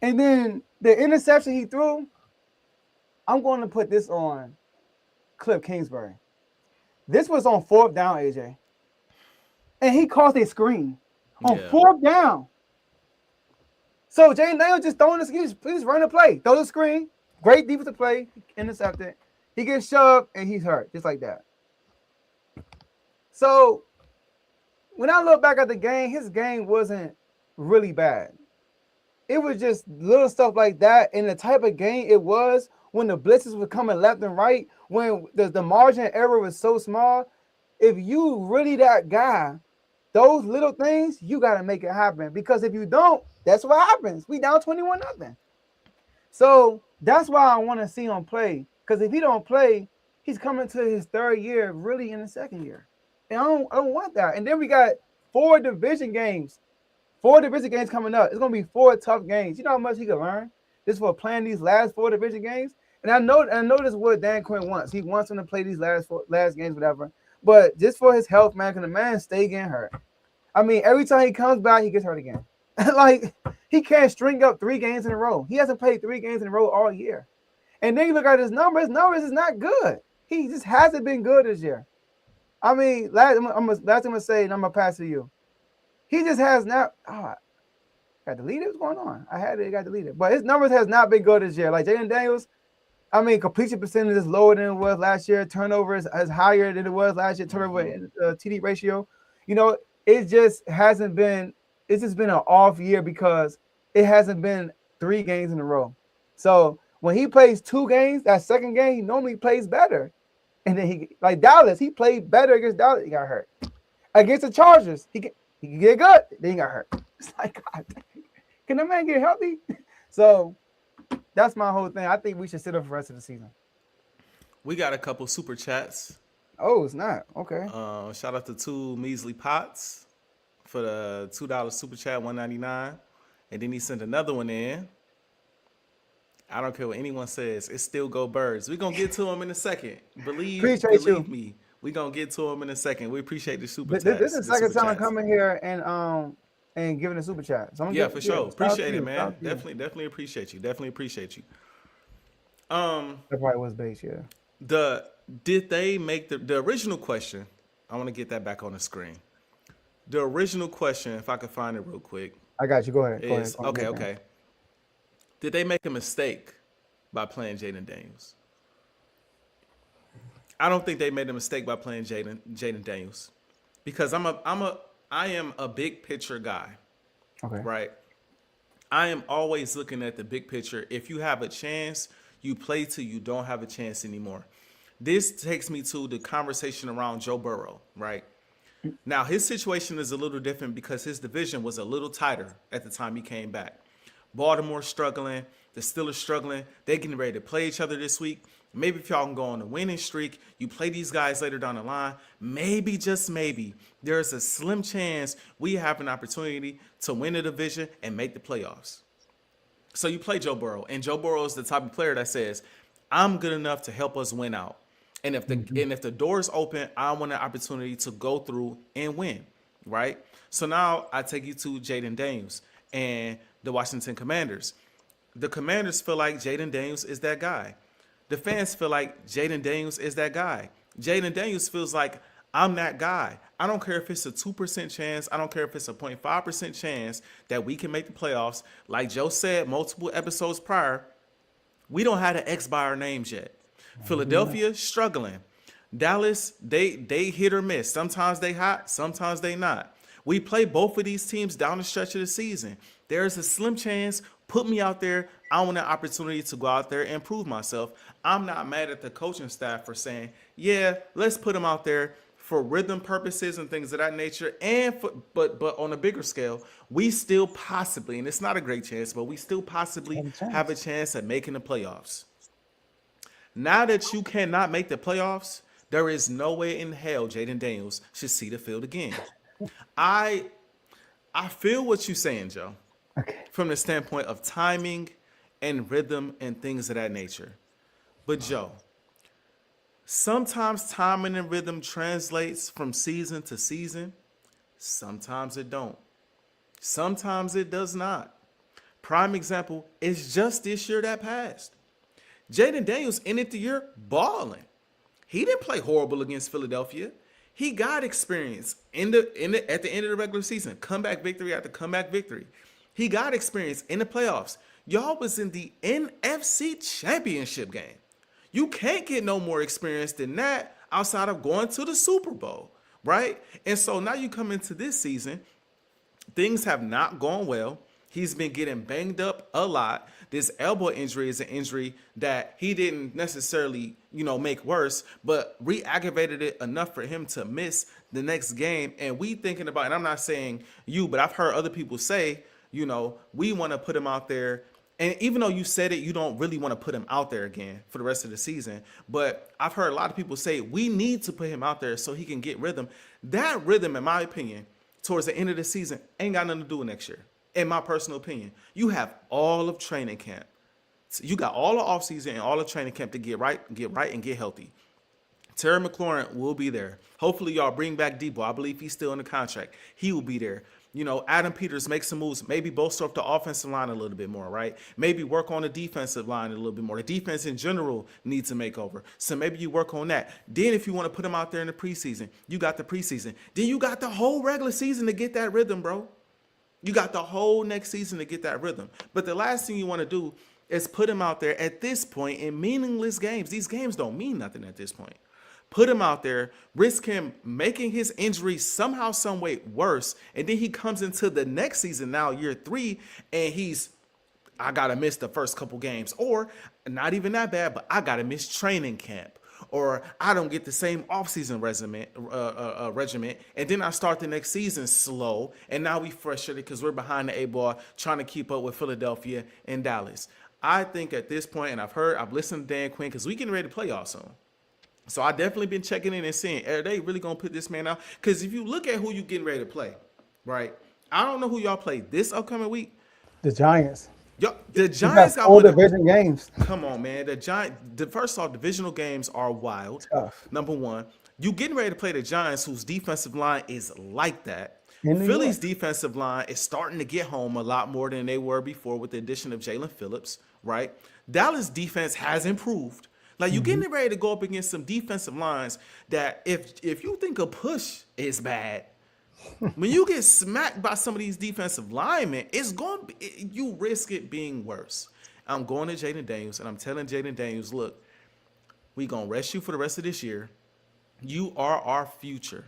And then the interception he threw, I'm going to put this on Cliff Kingsbury. This was on fourth down, AJ. And he caused a screen on fourth down. So Jayden Daniels just throwing this, please run the play. Throw the screen. Great defensive play. Intercepted. He gets shoved and he's hurt. Just like that. So when I look back at the game, his game wasn't really bad. It was just little stuff like that. And the type of game it was when the blitzes were coming left and right, when the margin of error was so small. If you really that guy, those little things, you got to make it happen. Because if you don't, that's what happens. We down 21-0. So that's why I want to see him play. Because if he don't play, he's coming to his third year, really in the second year. And I don't want that. And then we got 4 division games. 4 division games coming up. It's going to be 4 tough games. You know how much he can learn just for playing these last 4 division games? And I know this is what Dan Quinn wants. He wants him to play these last games, whatever. But just for his health, man, because the man stay getting hurt. I mean, every time he comes back, he gets hurt again. Like, he can't string up 3 games in a row. He hasn't played 3 games in a row all year. And then you look at his numbers. Numbers is not good. He just hasn't been good this year. I mean, last thing I'm going to say, and I'm going to pass to you. He just has not. Oh, got deleted? What's going on? I had it. It got deleted. But his numbers has not been good this year. Like Jayden Daniels, I mean, completion percentage is lower than it was last year. Turnover is higher than it was last year. Turnover TD ratio. You know, it just hasn't been. It's just been an off year because it hasn't been 3 games in a row. So when he plays 2 games, that second game, he normally plays better. And then he, like Dallas, he played better against Dallas. He got hurt. Against the Chargers, he can get good. Then he got hurt. It's like, God, can the man get healthy? So that's my whole thing. I think we should sit up for the rest of the season.
We got a couple super chats.
Oh, it's not. Okay.
Shout out to 2 measly pots for the $2 super chat, $1.99. And then he sent another one in. I don't care what anyone says. It's still go Birds. We're going to get to him in a second. Believe me. We're going to get to him in a second. We appreciate the super chat.
This is the second time I'm coming here and giving a super chat. So
for sure. Appreciate it, man. Definitely appreciate you. That
probably was base, yeah.
Did they make the original question? I want to get that back on the screen. The original question, if I could find it real quick.
I got you. Go ahead.
Okay. Did they make a mistake by playing Jayden Daniels? I don't think they made a mistake by playing Jayden Daniels because I am a big picture guy.
Okay.
Right. I am always looking at the big picture. If you have a chance, you play till you don't have a chance anymore. This takes me to the conversation around Joe Burrow, right? Now, his situation is a little different because his division was a little tighter at the time he came back. Baltimore struggling, the Steelers struggling. They're getting ready to play each other this week. Maybe if y'all can go on a winning streak, you play these guys later down the line. Maybe, just maybe, there's a slim chance we have an opportunity to win the division and make the playoffs. So you play Joe Burrow, and Joe Burrow is the type of player that says, "I'm good enough to help us win out." And if the doors open, I want an opportunity to go through and win, right? So now I take you to Jayden Daniels and the Washington Commanders. The Commanders feel like Jayden Daniels is that guy. The fans feel like Jayden Daniels is that guy. Jayden Daniels feels like I'm that guy. I don't care if it's a 2% chance. I don't care if it's a 0.5% chance that we can make the playoffs. Like Joe said multiple episodes prior, we don't have the X by our names yet. Philadelphia struggling. Dallas, they hit or miss. Sometimes they hot, sometimes they not. We play both of these teams down the stretch of the season. There's a slim chance. Put me out there. I want an opportunity to go out there and prove myself. I'm not mad at the coaching staff for saying, yeah, let's put him out there for rhythm purposes and things of that nature. And but on a bigger scale, we still possibly, and it's not a great chance, but we still possibly have a chance at making the playoffs. Now that you cannot make the playoffs, there is no way in hell Jayden Daniels should see the field again. I feel what you're saying, Joe, from the standpoint of timing and rhythm and things of that nature. But Joe, sometimes timing and rhythm translates from season to season. Sometimes it don't. Sometimes it does not. Prime example is just this year that passed. Jayden Daniels ended the year balling. He didn't play horrible against Philadelphia. He got experience at the end of the regular season. Comeback victory after comeback victory. He got experience in the playoffs. Y'all was in the NFC Championship game. You can't get no more experience than that outside of going to the Super Bowl, right? And so now you come into this season, things have not gone well. He's been getting banged up a lot. This elbow injury is an injury that he didn't necessarily, make worse, but re-aggravated it enough for him to miss the next game. And we thinking about, and I'm not saying you, but I've heard other people say, we want to put him out there. And even though you said it, you don't really want to put him out there again for the rest of the season. But I've heard a lot of people say we need to put him out there so he can get rhythm. That rhythm, in my opinion, towards the end of the season, ain't got nothing to do with next year. In my personal opinion, you have all of training camp. You got all of offseason and all of training camp to get right and get healthy. Terry McLaurin will be there. Hopefully, y'all bring back Debo. I believe he's still in the contract. He will be there. Adam Peters make some moves. Maybe bolster up the offensive line a little bit more, right? Maybe work on the defensive line a little bit more. The defense in general needs a makeover. So maybe you work on that. Then if you want to put him out there in the preseason, you got the preseason. Then you got the whole regular season to get that rhythm, bro. You got the whole next season to get that rhythm. But the last thing you want to do is put him out there at this point in meaningless games. These games don't mean nothing at this point. Put him out there, risk him making his injury somehow, some way worse, and then he comes into the next season now, year 3, and I got to miss the first couple games. Or, not even that bad, but I got to miss training camp. Or I don't get the same offseason regimen, and then I start the next season slow, and now we frustrated because we're behind the 8-ball trying to keep up with Philadelphia and Dallas. I think at this point, and I've listened to Dan Quinn because we getting ready to playoff soon. So I definitely been checking in and seeing, are they really going to put this man out? Because if you look at who you getting ready to play, right? I don't know who y'all play this upcoming week.
The Giants.
The Giants got
all division games.
Come on, man. First off, divisional games are wild.
Tough.
Number one, you getting ready to play the Giants, whose defensive line is like that.
In
Philly's defensive line is starting to get home a lot more than they were before with the addition of Jalen Phillips, right? Dallas defense has improved. Like, you're getting ready to go up against some defensive lines that if you think a push is bad, when you get smacked by some of these defensive linemen, you risk it being worse. I'm going to Jayden Daniels, and I'm telling Jayden Daniels, look, we're going to rest you for the rest of this year. You are our future.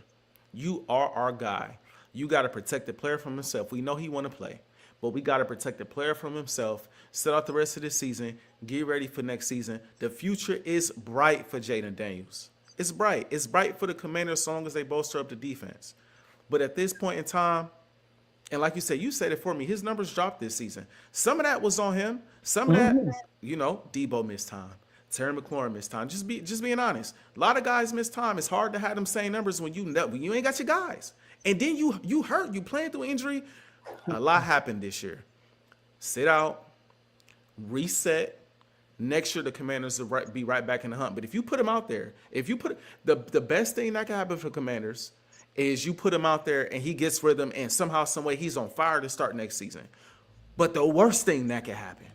You are our guy. You got to protect the player from himself. We know he want to play, but we got to protect the player from himself, set out the rest of this season, get ready for next season. The future is bright for Jayden Daniels. It's bright. It's bright for the Commanders as long as they bolster up the defense. But at this point in time, and like you said it for me, his numbers dropped this season. Some of that was on him. Some of that, Debo missed time. Terry McLaurin missed time. Just being honest. A lot of guys miss time. It's hard to have them same numbers when you ain't got your guys. And then you hurt. You playing through injury. A lot happened this year. Sit out. reset. Next year, the Commanders will be right back in the hunt. But if you put him out there, if you put the best thing that can happen for Commanders is you put him out there and he gets rhythm and somehow, some way, he's on fire to start next season. But the worst thing that can happen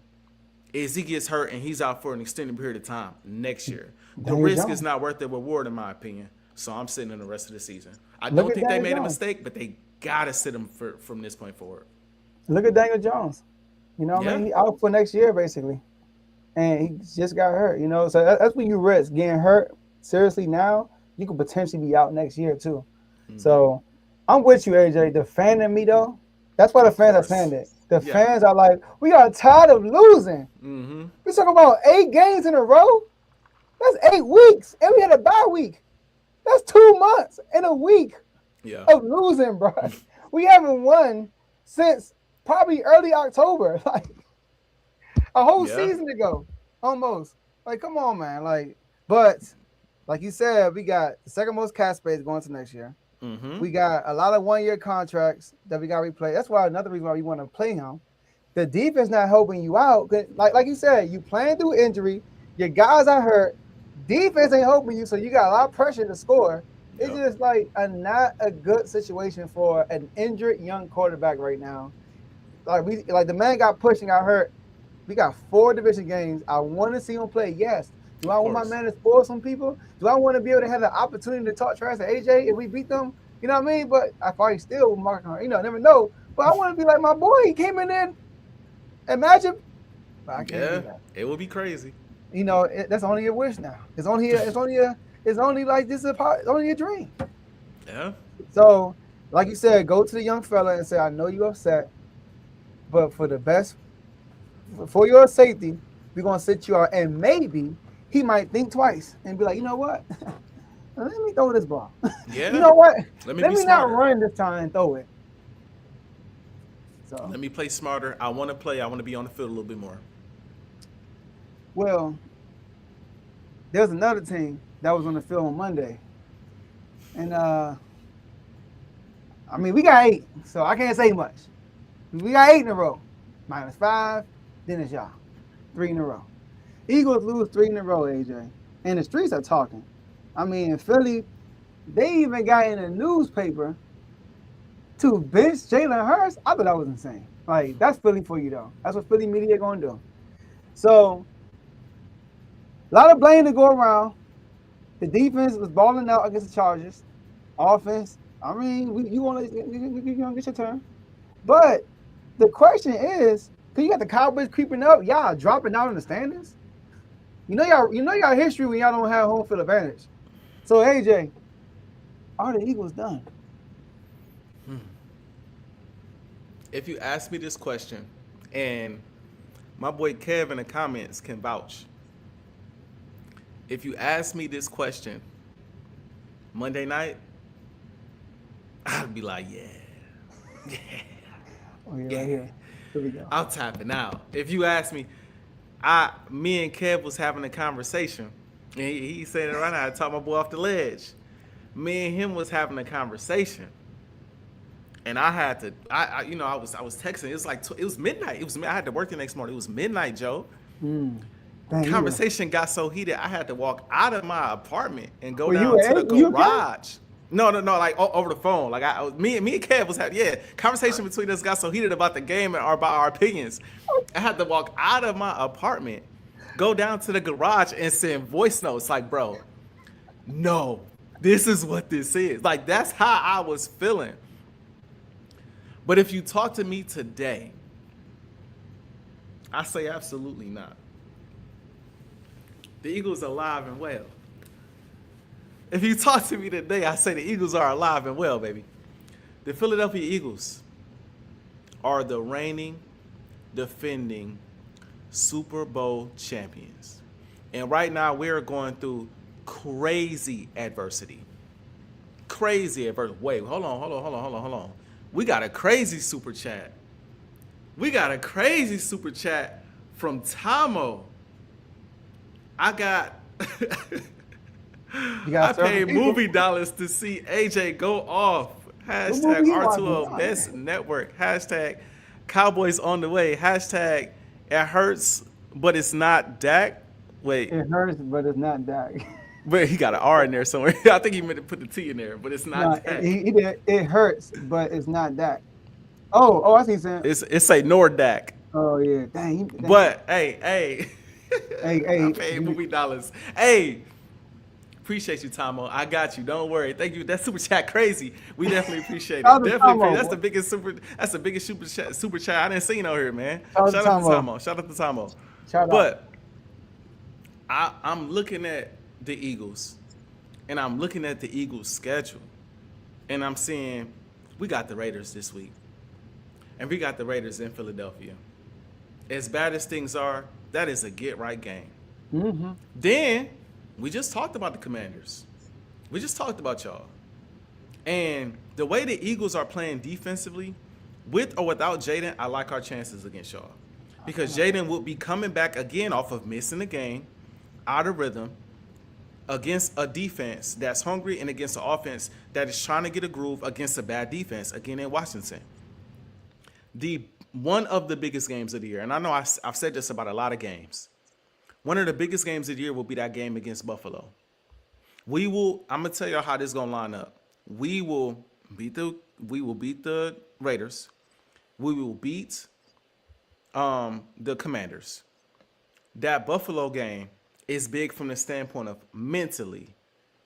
is he gets hurt and he's out for an extended period of time next year. The risk is not worth the reward, in my opinion. So I'm sitting in the rest of the season. I don't think they made a mistake, but they gotta sit him from this point forward.
Look at Daniel Jones. You know what I mean? He out for next year, basically. And he just got hurt, you know? So that's when you risk getting hurt. Seriously, now, you could potentially be out next year, too. Mm-hmm. So I'm with you, AJ. The fan in me, though, that's why the fans are saying that. The fans are like, we are tired of losing. Mm-hmm. We talking about 8 games in a row? That's 8 weeks. And we had a bye week. That's 2 months and a week of losing, bro. We haven't won since probably early October. Like, a whole season ago, almost. Like, come on, man. Like, but like you said, we got the second most cap space going to next year. Mm-hmm. We got a lot of 1-year contracts that we got to replay. That's why another reason why we want to play him. The defense not helping you out. Like you said, you playing through injury. Your guys are hurt. Defense ain't helping you, so you got a lot of pressure to score. It's just like not a good situation for an injured young quarterback right now. Like the man got pushed and got hurt. We got 4 division games. I want to see him play. Yes. Do I want my man to spoil some people? Do I want to be able to have the opportunity to talk trash to AJ if we beat them? You know what I mean? But I probably still mark on. You know, never know. But I want to be like my boy. He came in there. Imagine. But I can't do that.
It would be crazy.
You know, that's only a wish now. It's only like this is only a dream.
Yeah.
So, like you said, go to the young fella and say, I know you're upset, but for the best, for your safety, we're gonna sit you out, and maybe he might think twice and be like, you know what? Let me throw this ball.
Yeah.
You know what?
Let me
not run this time and throw it. So
let me play smarter. I want to play. I want to be on the field a little bit more.
Well, there's another team that was on the field on Monday. And, I mean, we got 8, so I can't say much. We got 8 in a row. -5, then it's y'all. 3 in a row. Eagles lose 3 in a row, AJ. And the streets are talking. I mean, in Philly, they even got in a newspaper to bench Jalen Hurts. I thought that was insane. Like, that's Philly for you, though. That's what Philly media going to do. So, a lot of blame to go around. The defense was balling out against the Chargers. Offense, I mean, you want to get your turn. But the question is, because you got the Cowboys creeping up, y'all dropping out in the standings. You know y'all history when y'all don't have home field advantage. So AJ, are the Eagles done?
If you ask me this question, and my boy Kev in the comments can vouch. If you ask me this question Monday night, I'd be like, yeah.
Oh, yeah, right here. Here we go.
I'm tapping out. If you ask me, me and Kev was having a conversation. And he said it right now. I talked my boy off the ledge. Me and him was having a conversation. And I had to, I was texting. It was like, it was midnight. I had to work the next morning. It was midnight, Joe. Conversation got so heated, I had to walk out of my apartment and go down to the garage. No, like over the phone. Like me and Kev was having, conversation between us got so heated about the game and about our opinions. I had to walk out of my apartment, go down to the garage and send voice notes like, bro, no, this is what this is. Like, that's how I was feeling. But if you talk to me today, I say absolutely not. The Eagles are alive and well. If you talk to me today, I say the Eagles are alive and well, baby. The Philadelphia Eagles are the reigning, defending Super Bowl champions. And right now, we're going through crazy adversity. Crazy adversity. Wait, hold on. We got a crazy super chat. From Tomo. I paid movie dollars to see AJ go off. Hashtag R2O Best Network. Hashtag Cowboys on the way. Hashtag it hurts but it's not Dak. Wait,
It hurts, but it's not Dak.
wait, he got an R in there somewhere. I think he meant to put the T in there, but it's
No,
not Dak.
he did. It hurts, but it's not Dak. Oh, I see. Saying.
It's a nor Dak.
Oh yeah, dang.
But hey, I
Hey,
paid movie dollars. Hey, appreciate you, Tomo. I got you. Don't worry. Thank you. That super chat crazy. We definitely appreciate it.
Shout out to
Definitely.
Tomo.
That's the biggest super. That's the biggest super chat I didn't see out here, man.
Shout out to
Shout out to
Tomo.
Tomo. Shout out to Tomo.
Shout out.
But I'm looking at the Eagles, and I'm looking at the Eagles' schedule, and I'm seeing we got the Raiders this week, and we got the Raiders in Philadelphia. As bad as things are, that is a get-right game.
Mm-hmm.
Then we just talked about the Commanders. We just talked about y'all. And the way the Eagles are playing defensively, with or without Jayden, I like our chances against y'all. Because Jayden will be coming back again off of missing the game, out of rhythm, against a defense that's hungry and against an offense that is trying to get a groove against a bad defense, again in Washington. One of the biggest games of the year, and I know I've said this about a lot of games, one of the biggest games of the year will be that game against Buffalo. I'm gonna tell y'all how this is gonna line up. We will beat the Raiders. We will beat the Commanders. That Buffalo game is big from the standpoint of mentally,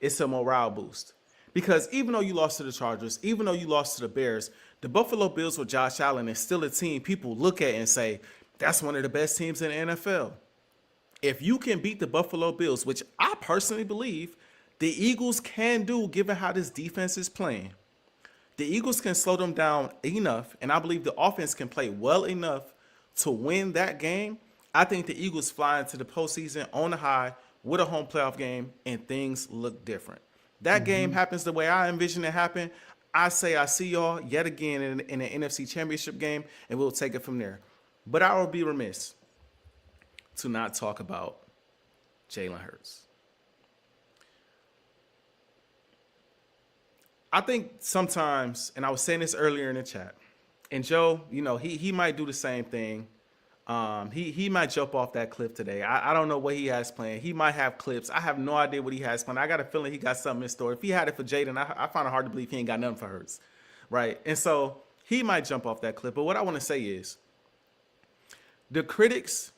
it's a morale boost. Because even though you lost to the Chargers, even though you lost to the Bears, the Buffalo Bills with Josh Allen is still a team people look at and say, that's one of the best teams in the NFL. If you can beat the Buffalo Bills, which I personally believe the Eagles can do given how this defense is playing, the Eagles can slow them down enough, and I believe the offense can play well enough to win that game. I think the Eagles fly into the postseason on the high with a home playoff game, and things look different. That game happens the way I envision it happen. I say I see y'all yet again in an NFC Championship game, and we'll take it from there. But I would be remiss to not talk about Jalen Hurts. I think sometimes, and I was saying this earlier in the chat, and Joe, he might do the same thing. He might jump off that cliff today. I don't know what he has planned. He might have clips. I have no idea what he has planned. I got a feeling he got something in store. If he had it for Jayden, I find it hard to believe he ain't got nothing for Hurts, right? And so he might jump off that cliff. But what I want to say is the critics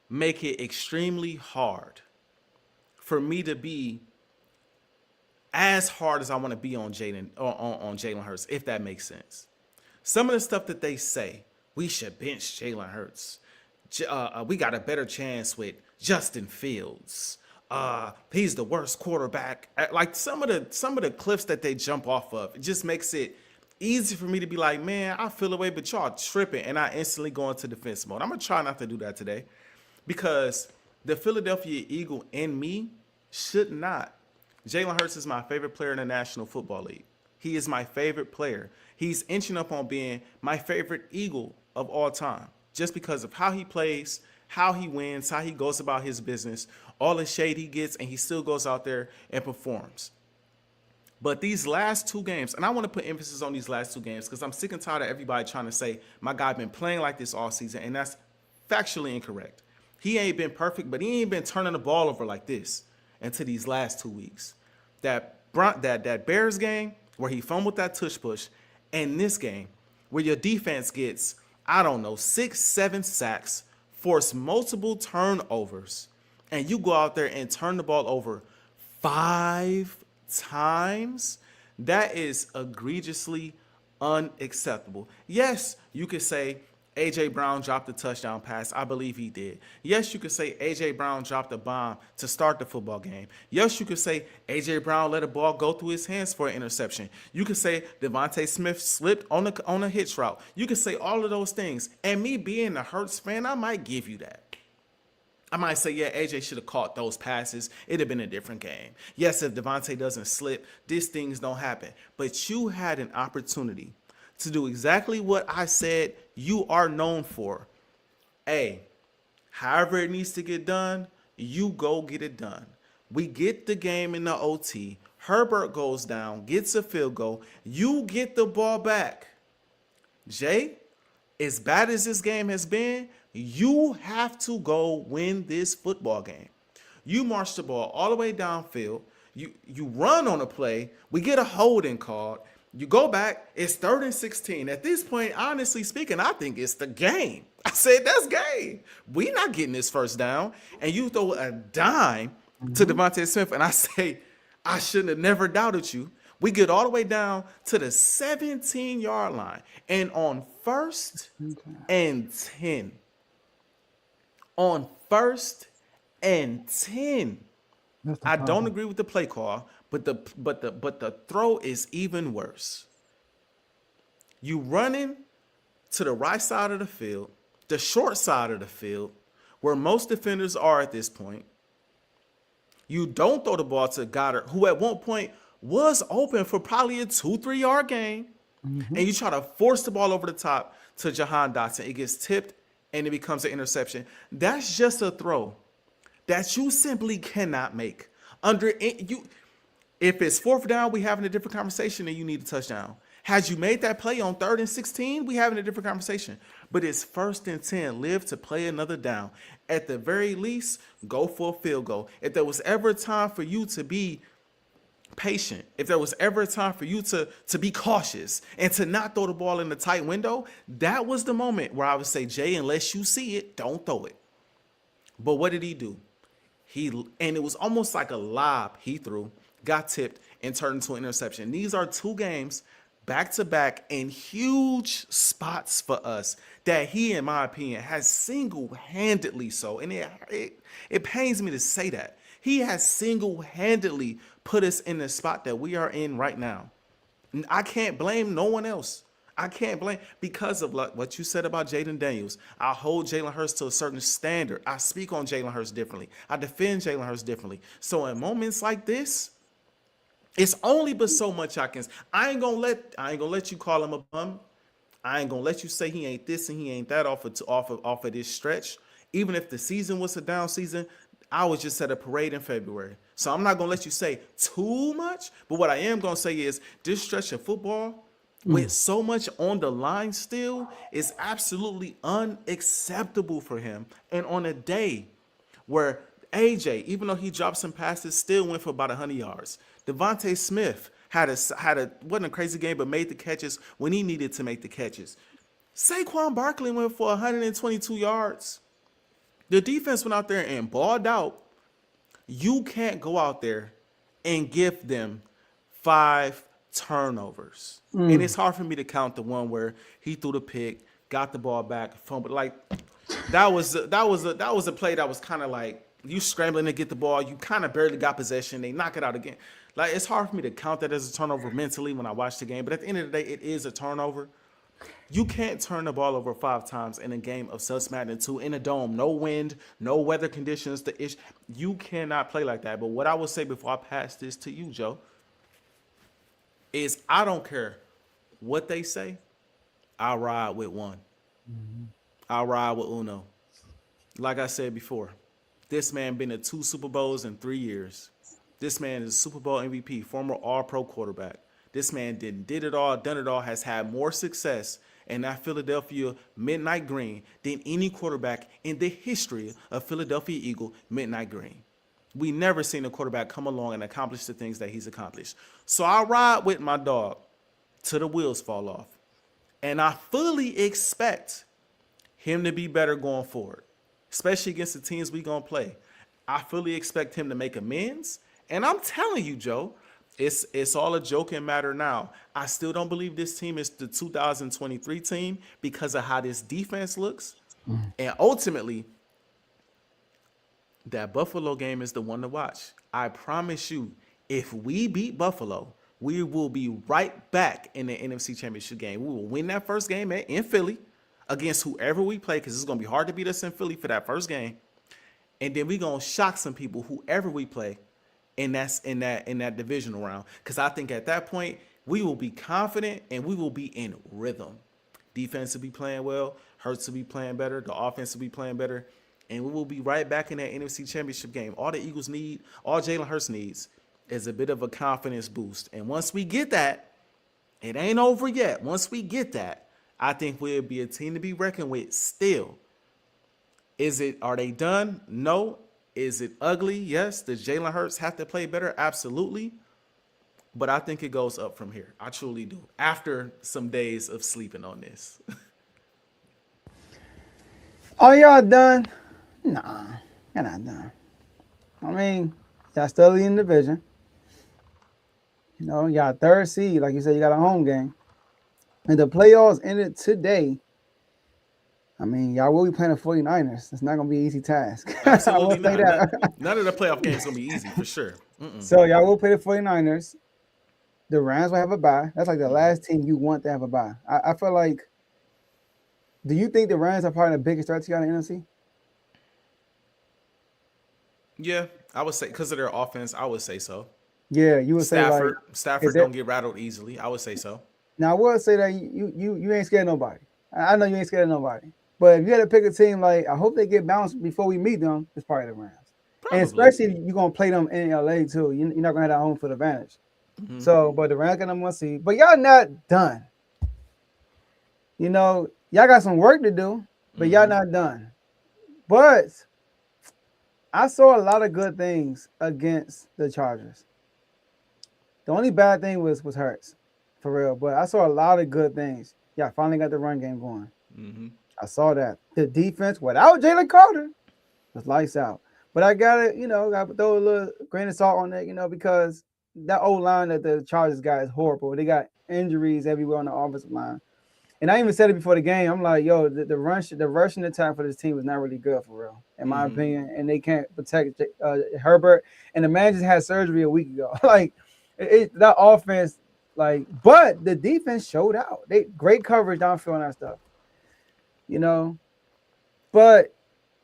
make it extremely hard for me to be as hard as I want to be on Jayden or on Jalen Hurts, if that makes sense. Some of the stuff that they say, we should bench Jalen Hurts. We got a better chance with Justin Fields. He's the worst quarterback. Like some of the cliffs that they jump off of, it just makes it easy for me to be like, man, I feel away, but y'all tripping, and I instantly go into defense mode. I'm gonna try not to do that today, because the Philadelphia Eagle in me should not. Jalen Hurts is my favorite player in the National Football League. He is my favorite player. He's inching up on being my favorite Eagle of all time, just because of how he plays, how he wins, how he goes about his business, all the shade he gets, and he still goes out there and performs. But these last two games, and I want to put emphasis on these last two games because I'm sick and tired of everybody trying to say my guy been playing like this all season, and that's factually incorrect. He ain't been perfect, but he ain't been turning the ball over like this until these last 2 weeks. That Bears game where he fumbled that tush push, and this game where your defense gets, 6-7 sacks, force multiple turnovers, and you go out there and turn the ball over 5 times, that is egregiously unacceptable. Yes, you could say Ajae Brown dropped a touchdown pass. I believe he did. Yes, you could say Ajae Brown dropped a bomb to start the football game. Yes, you could say Ajae Brown let a ball go through his hands for an interception. You could say Devontae Smith slipped on a hitch route. You could say all of those things. And me being a Hurts fan, I might give you that. I might say, yeah, AJ should have caught those passes. It'd have been a different game. Yes, if Devontae doesn't slip, these things don't happen. But you had an opportunity to do exactly what I said you are known for. Hey, however it needs to get done, you go get it done. We get the game in the OT. Herbert goes down, gets a field goal. You get the ball back. Jay, as bad as this game has been, You have to go win this football game. You march the ball all the way downfield. You run on a play. We get a holding called. You go back. It's 3rd and 16. At this point, honestly speaking, I think it's the game. I said, that's game. We not getting this first down. And you throw a dime to Devontae Smith. And I say, I shouldn't have never doubted you. We get all the way down to the 17-yard line. And on 1st and 10. On 1st and 10. I don't agree with the play call, but the throw is even worse. You running to the right side of the field, the short side of the field, where most defenders are at this point. You don't throw the ball to Goddard, who at one point was open for probably a 2-3 yard gain, and you try to force the ball over the top to Jahan Dotson. It gets tipped, and it becomes an interception. That's just a throw that you simply cannot make. If it's 4th down, we having a different conversation and you need a touchdown. Had you made that play on 3rd and 16, we having a different conversation. But it's 1st and 10, live to play another down. At the very least, go for a field goal. If there was ever a time for you to be patient, if there was ever a time for you to be cautious and to not throw the ball in the tight window, that was the moment where I would say, Jay, unless you see it, don't throw it. But what did he do? And it was almost like a lob he threw, got tipped, and turned into an interception. These are 2 games back-to-back in huge spots for us that he, in my opinion, has single-handedly so. And it pains me to say that. He has single-handedly put us in the spot that we are in right now. And I can't blame no one else. I can't blame because of what you said about Jayden Daniels. I hold Jalen Hurts to a certain standard. I speak on Jalen Hurts differently. I defend Jalen Hurts differently. So in moments like this, it's only but so much I can. I ain't gonna let you call him a bum. I ain't gonna let you say he ain't this and he ain't that off of this stretch. Even if the season was a down season, I was just at a parade in February. So I'm not gonna let you say too much. But what I am gonna say is this stretch of football, with so much on the line still, is absolutely unacceptable for him. And on a day where Ajae, even though he dropped some passes, still went for about 100 yards. Devontae Smith wasn't a crazy game, but made the catches when he needed to make the catches. Saquon Barkley went for 122 yards. The defense went out there and balled out. You can't go out there and give them 5 turnovers. And it's hard for me to count the one where he threw the pick, got the ball back, fumbled. Like that was a play that was kind of like you scrambling to get the ball, you kind of barely got possession, they knock it out again. Like it's hard for me to count that as a turnover mentally when I watch the game, but at the end of the day, it is a turnover. You can't turn the ball over 5 times in a game of such magnitude in a dome. No wind, no weather conditions. You cannot play like that. But what I will say before I pass this to you, Joe, is I don't care what they say. I'll ride with one. I'll ride with Uno. Like I said before, this man been to 2 Super Bowls in 3 years. This man is a Super Bowl MVP, former All-Pro quarterback. This man did it all, done it all, has had more success in that Philadelphia Midnight Green than any quarterback in the history of Philadelphia Eagle Midnight Green. We never seen a quarterback come along and accomplish the things that he's accomplished. So I ride with my dog till the wheels fall off. And I fully expect him to be better going forward, especially against the teams we going to play. I fully expect him to make amends. And I'm telling you, Joe, it's all a joking matter now. I still don't believe this team is the 2023 team because of how this defense looks. And ultimately, that Buffalo game is the one to watch. I promise you, if we beat Buffalo, we will be right back in the NFC Championship game. We will win that first game in Philly against whoever we play, because it's going to be hard to beat us in Philly for that first game. And then we're going to shock some people, whoever we play, and that's in that divisional round. Because I think at that point, we will be confident and we will be in rhythm. Defense will be playing well. Hurts will be playing better. The offense will be playing better. And we will be right back in that NFC Championship game. All the Eagles need, all Jalen Hurts needs, is a bit of a confidence boost. And once we get that, it ain't over yet. Once we get that, I think we'll be a team to be reckoned with still. Are they done? No. Is it ugly? Yes. Does Jalen Hurts have to play better? Absolutely. But I think it goes up from here. I truly do. After some days of sleeping on this.
Are y'all done? Nah, you're not done. I mean, y'all still in the division. You know, y'all third seed. Like you said, you got a home game. And the playoffs ended today. I mean, y'all will be playing the 49ers. It's not going to be an easy task.
Absolutely not. None of the playoff games going to be easy, for sure.
So y'all will play the 49ers. The Rams will have a bye. That's like the last team you want to have a bye. I feel like, do you think the Rams are probably the biggest threat to y'all in the NFC?
Yeah, I would say because of their offense, I would say so.
Yeah, you would say like
Stafford don't get rattled easily. I would say so.
Now I would say that you ain't scared of nobody. I know you ain't scared of nobody. But if you had to pick a team, like I hope they get bounced before we meet them, it's probably the Rams. Probably. And especially if you're gonna play them in LA too. You're not gonna have that home field advantage. So, but the Rams got them 1 seed. But y'all not done. You know, y'all got some work to do, but y'all not done. But I saw a lot of good things against the Chargers. The only bad thing was Hurts, for real. But I saw a lot of good things. Y'all finally got the run game going. I saw that. The defense without Jalen Carter was lights out. But I got to throw a little grain of salt on that, because that old line that the Chargers got is horrible. They got injuries everywhere on the offensive line. And I even said it before the game. I'm like, yo, the rushing attack for this team was not really good, for real, in my opinion. And they can't protect Herbert. And the man just had surgery a week ago. Like, that offense, but the defense showed out. They great coverage downfield and that stuff. But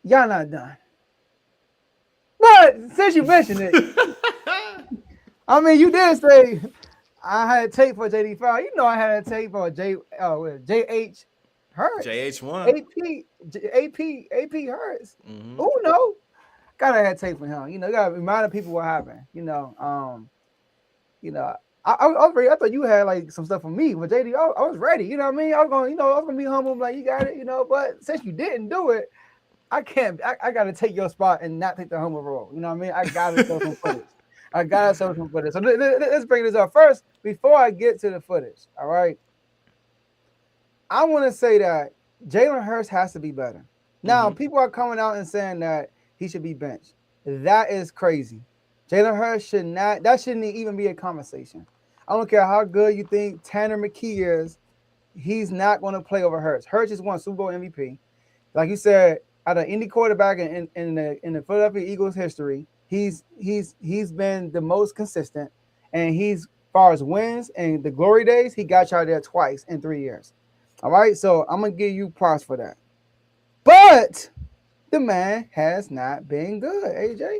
y'all not done. But since you mentioned it, I mean, you did say I had a tape for JD5. You know I had a tape for JH Hurts.
JH1.
AP Hurts. Who knows? Gotta have tape for him. You gotta remind people what happened. I was ready. I thought you had like some stuff for me, but JD, I was ready. You know what I mean? I was gonna be humble, like you got it. But since you didn't do it, I can't. I gotta take your spot and not take the humble role. You know what I mean? I gotta show some footage. So let's bring this up first before I get to the footage. All right. I want to say that Jalen Hurts has to be better. Now, people are coming out and saying that he should be benched. That is crazy. Jalen Hurts shouldn't even be a conversation. I don't care how good you think Tanner McKee is, he's not going to play over Hurts. Hurts just won Super Bowl MVP. Like you said, out of any quarterback in the Philadelphia Eagles history, he's been the most consistent, and as far as wins and the glory days, he got y'all there twice in 3 years. All right, so I'm gonna give you props for that. But the man has not been good, AJ.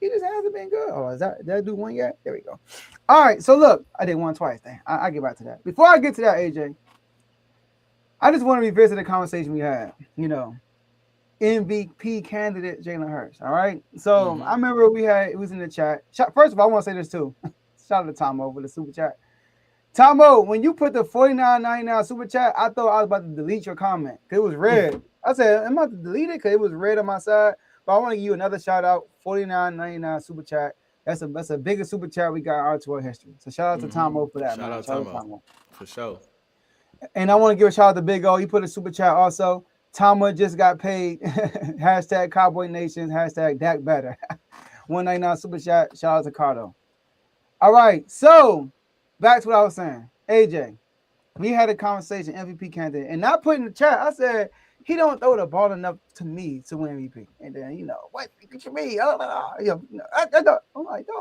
He just hasn't been good. Oh, did I do one yet? There we go. All right, so look, I did one twice. Then I'll get back to that. Before I get to that, AJ, I just want to revisit the conversation we had. MVP candidate Jalen Hurts. All right. So I remember it was in the chat. First of all, I want to say this too. Shout out to Tomo for the super chat. Tomo, when you put the $49.99 super chat, I thought I was about to delete your comment because it was red. I said, I'm about to delete it because it was red on my side. But I want to give you another shout out. $49.99 super chat. That's the biggest super chat we got in our tour history. So shout out to Tomo for that.
Shout out to Tomo. For sure.
And I want to give a shout out to Big O. He put a super chat also. Tama just got paid. Hashtag Cowboy Nation. Hashtag Dak Better. $1.99 super chat. Shout out to Cardo. All right. So back to what I was saying. AJ, we had a conversation, MVP candidate, and I put in the chat, I said, he don't throw the ball enough to me to win MVP. And then, what you mean? I'm like, no,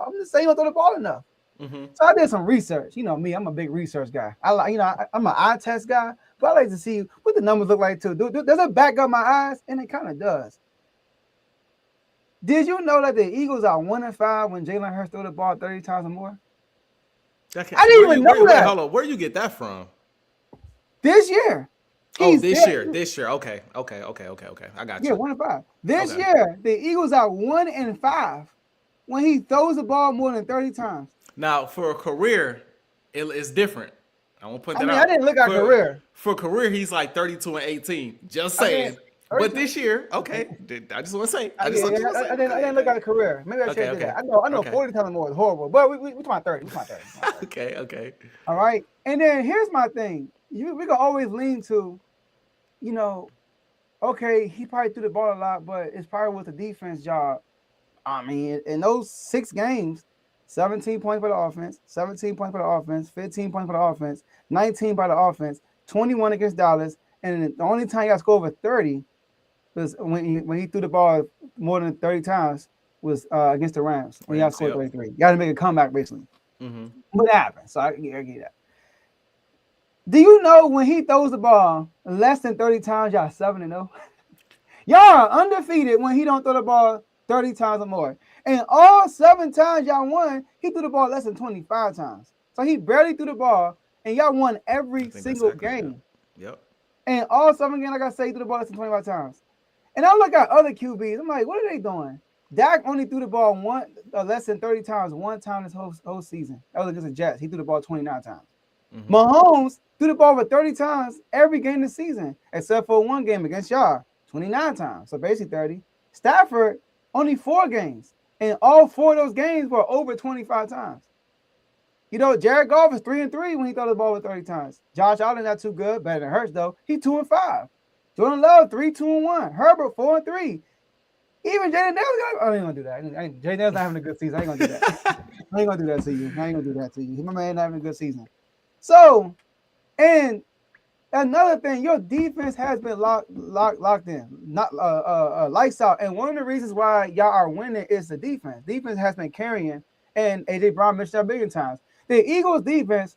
I'm just saying he don't throw the ball enough. So I did some research. You know me, I'm a big research guy. I'm an eye test guy, but I like to see what the numbers look like too. Does it back up my eyes? And it kind of does. Did you know that the Eagles are 1-5 when Jalen Hurts threw the ball 30 times or more? I didn't even know that.
Hold on, where you get that from?
This year.
This year. Okay. I got you.
Yeah, 1-5. This year, the Eagles are 1-5 when he throws the ball more than 30 times.
Now, for a career, it's different. I won't put that out.
I didn't look at career.
For career, he's like 32-18. Just saying. But this year, okay. I just want to say. I
didn't look at a career. Maybe I should do that. I know 40 times more is horrible, but we talking 30. We talking 30.
Okay.
All right. And then here's my thing. We can always lean to, okay, he probably threw the ball a lot, but it's probably with the defense job. I mean, in those 6 games, 17 points for the offense, 17 points for the offense, 15 points for the offense, 19 by the offense, 21 against Dallas, and the only time he got scored over 30 was when he threw the ball more than 30 times was against the Rams when he got scored 33. You got to make a comeback basically.
Mm-hmm.
But it happened, so I get that. Do you know when he throws the ball less than 30 times, y'all 7-0? Y'all are undefeated when he don't throw the ball 30 times or more. And all 7 times y'all won, he threw the ball less than 25 times. So he barely threw the ball, and y'all won every single game.
Yep.
And all 7 games, like I say, he threw the ball less than 25 times. And I look at other QBs. I'm like, what are they doing? Dak only threw the ball less than 30 times one time this whole season. That was against the Jets. He threw the ball 29 times. Mm-hmm. Mahomes threw the ball over 30 times every game this season, except for 1 game against y'all, 29 times. So basically 30. Stafford, only 4 games. And all 4 of those games were over 25 times. Jared Goff is 3-3 when he threw the ball over 30 times. Josh Allen not too good, better than Hurts though. He 2-5. Jordan Love 3-2-1. Herbert 4-3. Even Jayden I ain't gonna do that. Jayden's not having a good season. I ain't gonna do that. I ain't gonna do that to you. My man not having a good season. So, and another thing, your defense has been locked in, not lights out. And one of the reasons why y'all are winning is the defense. Defense has been carrying, and AJ Brown mentioned that a billion times. The Eagles defense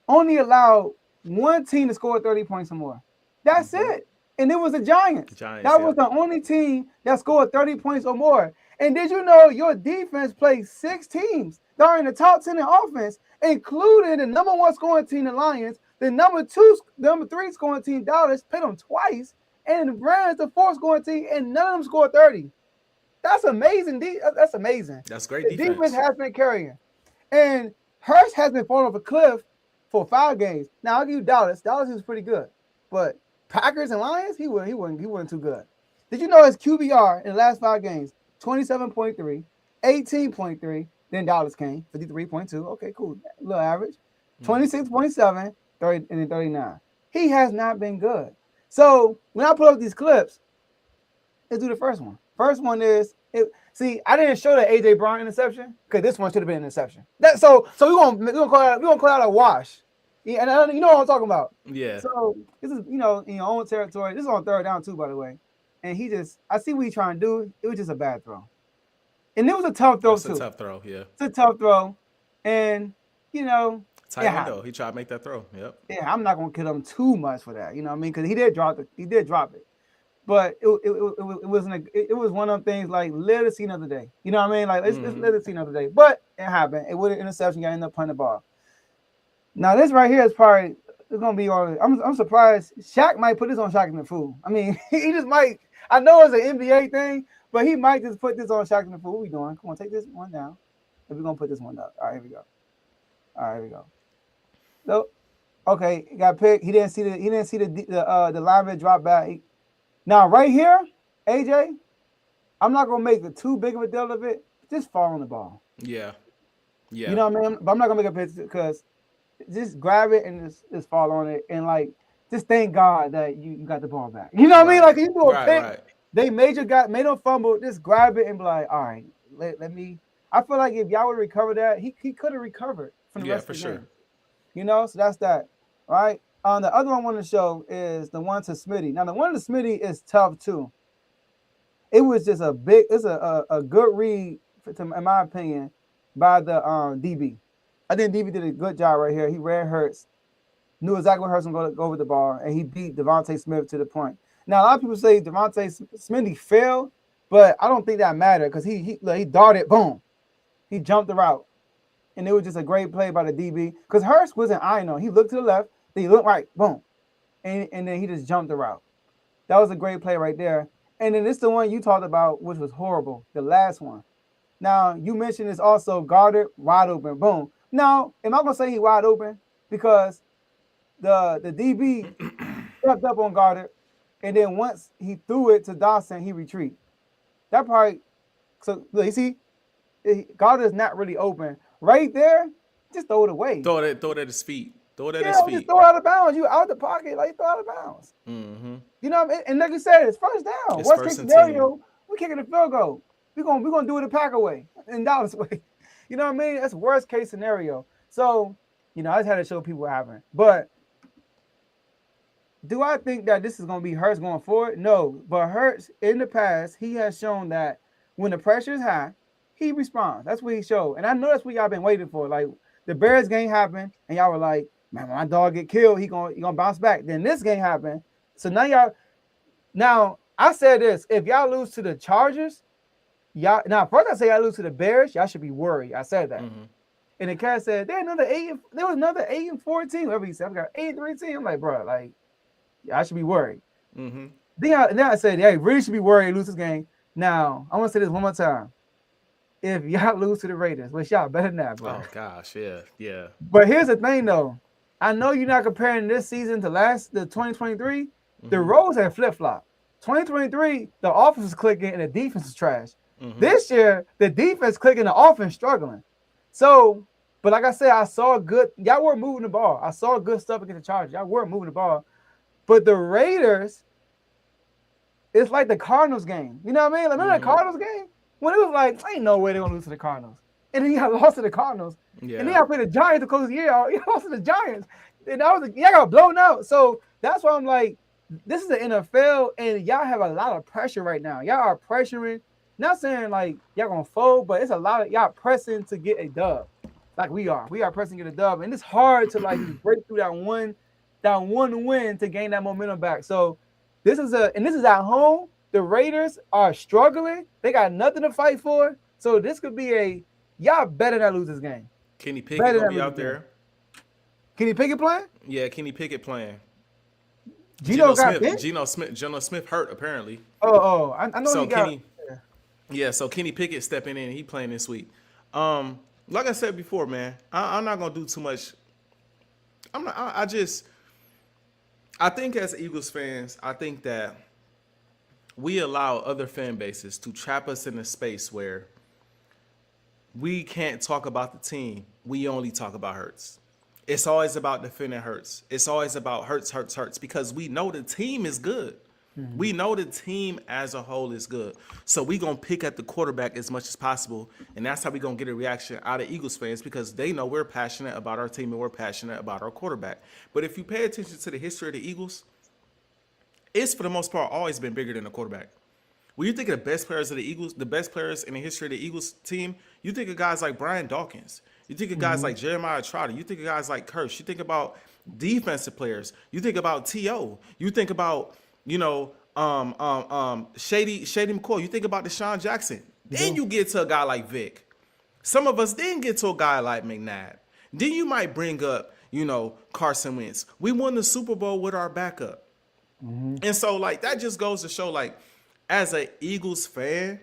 only allowed 1 team to score 30 points or more. That's it. And it was the Giants. That was the only team that scored 30 points or more. And did you know your defense played 6 teams that are in the top 10 in offense, including the number 1 scoring team, the Lions, the number 3 scoring team, Dallas, played them twice, and the Browns, the 4th scoring team, and none of them scored 30. That's amazing. That's amazing.
That's great defense.
The defense has been carrying. And Hurts has been falling off a cliff for 5 games. Now, I'll give you Dallas. Dallas is pretty good. But Packers and Lions, he wasn't too good. Did you know his QBR in the last 5 games, 27.3, 18.3, then Dallas came, 53.2. Okay, cool. A little average. 26.7, 30, and then 39. He has not been good. So when I put up these clips, let's do the first one. First one is, I didn't show the AJ Brown interception because this one should have been an interception. So we're gonna call out a wash. Yeah, and you know what I'm talking about.
Yeah.
So this is, in your own territory. This is on 3rd down too, by the way. And I see what he's trying to do. It was just a bad throw. And it was a tough throw too.
It's a tough throw, yeah.
It's a tough throw. And,
tight window. He tried to make that throw. Yep.
Yeah, I'm not gonna kill him too much for that. You know what I mean? Because he did drop it. But it was one of them things like let it see another day. You know what I mean? Like let's let it see another day. But it happened. It would have interception. You end up punting the ball. Now this right here is probably it's gonna be on. I'm surprised. Shaq might put this on Shaq and the Fool. I mean, he just might. I know it's an NBA thing, but he might just put this on Shaq and the Fool. What we doing? Come on, take this one down. And we're gonna put this one up. All right, here we go. So, okay, he got picked. He didn't see the lineman drop back. Now right here, AJ, I'm not gonna make it too big of a deal of it. Just fall on the ball.
Yeah.
You know what I mean? But I'm not gonna make a picture because just grab it and just fall on it and just thank God that you got the ball back. You know what I mean? Like you do a pick, they made them fumble. Just grab it and be like, all right, let me. I feel like if y'all would recover that, he could have recovered from the rest of the game. So that's that. All right. The other one I want to show is the one to Smitty. Now the one to Smitty is tough too. It was just a good read, in my opinion, by the DB. I think DB did a good job right here. He read Hurts, knew exactly what Hurts was going to go with the ball, and he beat Devontae Smith to the point. Now a lot of people say Devontae Smitty failed, but I don't think that mattered because he darted, boom, he jumped the route, and it was just a great play by the DB because Hurts wasn't eyeing on. He looked to the left, then he looked right, boom, and then he just jumped the route. That was a great play right there. And then this is the one you talked about, which was horrible, the last one. Now you mentioned it's also guarded, wide open, boom. Now, am I gonna say he wide open? Because the DB stepped up on guarded, and then once he threw it to Dawson, he retreat. That probably so look, you see, Goddard is not really open right there. Just throw it away.
Throw it at his feet. Throw it at his
Yeah, just
feet.
throw it out of bounds. You out the pocket, like throw out of bounds.
Mm-hmm.
You know what I mean? And like you said, it's first down.
It's
Worst
first
case
and
scenario, we kicking a field goal. We're gonna do it the Packer way, in Dallas way. You know what I mean? That's worst case scenario. So, I just had to show people what happened. But do I think that this is gonna be Hurts going forward? No. But Hurts in the past, he has shown that when the pressure is high, he responds. That's what he showed. And I know that's what y'all been waiting for. Like the Bears game happened, and y'all were like, man, when my dog get killed, he gonna bounce back. Then this game happened. So now I said this: if y'all lose to the Chargers, first I say y'all lose to the Bears, y'all should be worried. I said that.
Mm-hmm.
And the cat said there was another 8-4 team. Whatever he said, I got 8-3 team. I'm like, bro, like, I should be worried.
Mm-hmm.
Then I said, hey, really should be worried, lose this game. Now I want to say this one more time: if y'all lose to the Raiders, which y'all better not, bro.
Oh gosh, yeah.
But here's the thing, though. I know you're not comparing this season to the 2023. Mm-hmm. The roles have flip-flopped. 2023, the offense is clicking and the defense is trash. Mm-hmm. This year, the defense clicking, the offense struggling. So, but like I said, I saw good. Y'all were moving the ball. I saw good stuff against the Chargers. Y'all were moving the ball. But the Raiders, it's like the Cardinals game. You know what I mean? Like, remember the Cardinals game? When it was like, ain't no way they're going to lose to the Cardinals. And then you got lost to the Cardinals. Yeah. And then y'all played the Giants to close the year out. You lost to the Giants. And y'all got blown out. So that's why I'm like, this is the NFL, and y'all have a lot of pressure right now. Y'all are pressuring. Not saying like y'all going to fold, but it's a lot of y'all pressing to get a dub. Like we are. We are pressing to get a dub. And it's hard to like break through that one win to gain that momentum back. So this is at home. The Raiders are struggling. They got nothing to fight for. So this could be y'all better not lose this game.
Kenny Pickett will be out there.
Kenny Pickett playing?
Yeah, Kenny Pickett playing.
Geno
Smith hurt apparently.
I know
so
he got.
Kenny, yeah, so Kenny Pickett stepping in. He playing this week. Like I said before, man, I'm not gonna do too much. I think as Eagles fans, I think that we allow other fan bases to trap us in a space where we can't talk about the team. We only talk about Hurts. It's always about defending Hurts. It's always about Hurts, because we know the team is good. Mm-hmm. We know the team as a whole is good. So we going to pick at the quarterback as much as possible, and that's how we going to get a reaction out of Eagles fans, because they know we're passionate about our team and we're passionate about our quarterback. But if you pay attention to the history of the Eagles, it's for the most part always been bigger than the quarterback. When you think of the best players of the Eagles, the best players in the history of the Eagles team, you think of guys like Brian Dawkins. You think of guys like Jeremiah Trotter. You think of guys like Kirsch. You think about defensive players. You think about T.O. You think about, Shady McCoy. You think about Deshaun Jackson. Then you get to a guy like Vic. Some of us didn't get to a guy like McNabb. Then you might bring up, Carson Wentz. We won the Super Bowl with our backup. Mm-hmm. And so, that just goes to show, as an Eagles fan,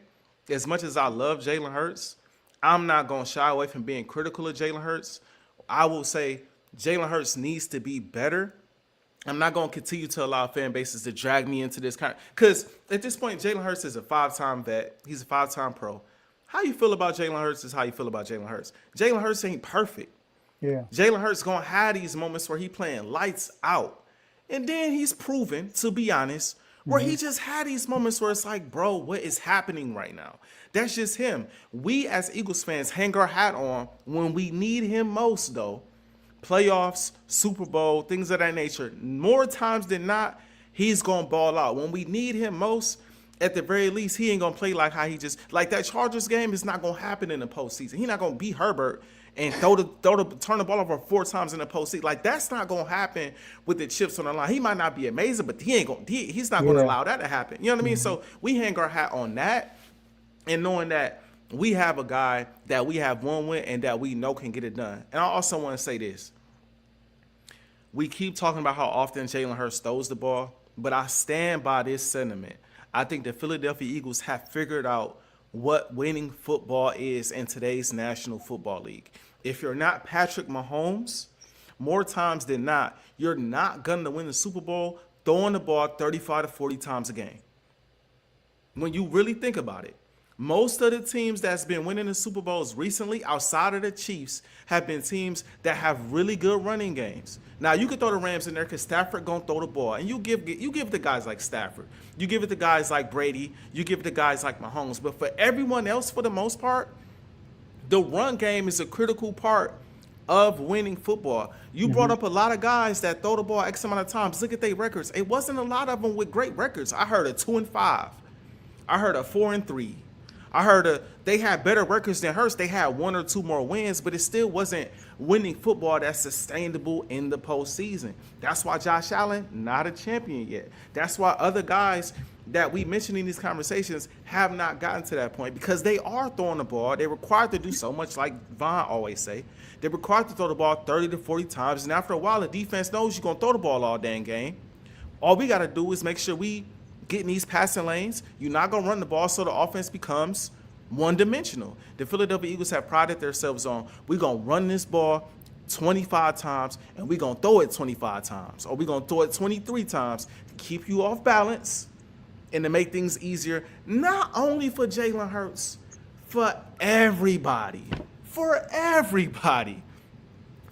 as much as I love Jalen Hurts, I'm not going to shy away from being critical of Jalen Hurts. I will say Jalen Hurts needs to be better. I'm not going to continue to allow fan bases to drag me into this kind. Because at this point, Jalen Hurts is a 5-time vet. He's a 5-time pro. How you feel about Jalen Hurts is how you feel about Jalen Hurts. Jalen Hurts ain't perfect.
Yeah.
Jalen Hurts going to have these moments where he playing lights out. And then he's proven, to be honest, where he just had these moments where it's like, bro, what is happening right now? That's just him. We as Eagles fans hang our hat on when we need him most, though. Playoffs, Super Bowl, things of that nature. More times than not, he's going to ball out. When we need him most, at the very least, he ain't going to play like how he just... Like that Chargers game is not going to happen in the postseason. He's not going to beat Herbert and turn the ball over 4 times in the postseason. That's not going to happen with the chips on the line. He might not be amazing, but he's not going to allow that to happen. You know what I mean? So we hang our hat on that, and knowing that we have a guy that we have one with and that we know can get it done. And I also want to say this. We keep talking about how often Jalen Hurts throws the ball, but I stand by this sentiment. I think the Philadelphia Eagles have figured out what winning football is in today's National Football League. If you're not Patrick Mahomes, more times than not, you're not going to win the Super Bowl throwing the ball 35 to 40 times a game. When you really think about it, most of the teams that's been winning the Super Bowls recently, outside of the Chiefs, have been teams that have really good running games. Now you could throw the Rams in there because Stafford gonna throw the ball, and you give it to guys like Stafford, you give it to guys like Brady, you give it to guys like Mahomes. But for everyone else, for the most part, the run game is a critical part of winning football. You brought up a lot of guys that throw the ball X amount of times. Look at their records. It wasn't a lot of them with great records. I heard a 2-5. I heard a 4-3. I heard they had better records than Hurts. They had 1 or 2 more wins, but it still wasn't winning football that's sustainable in the postseason. That's why Josh Allen, not a champion yet. That's why other guys that we mentioned in these conversations have not gotten to that point, because they are throwing the ball. They're required to do so much, like Von always say. They're required to throw the ball 30 to 40 times, and after a while, the defense knows you're going to throw the ball all dang game. All we got to do is make sure we get in these passing lanes. You're not going to run the ball so the offense becomes one-dimensional. The Philadelphia Eagles have prided themselves on, we're going to run this ball 25 times, and we're going to throw it 25 times, or we're going to throw it 23 times to keep you off balance and to make things easier, not only for Jalen Hurts, for everybody. For everybody.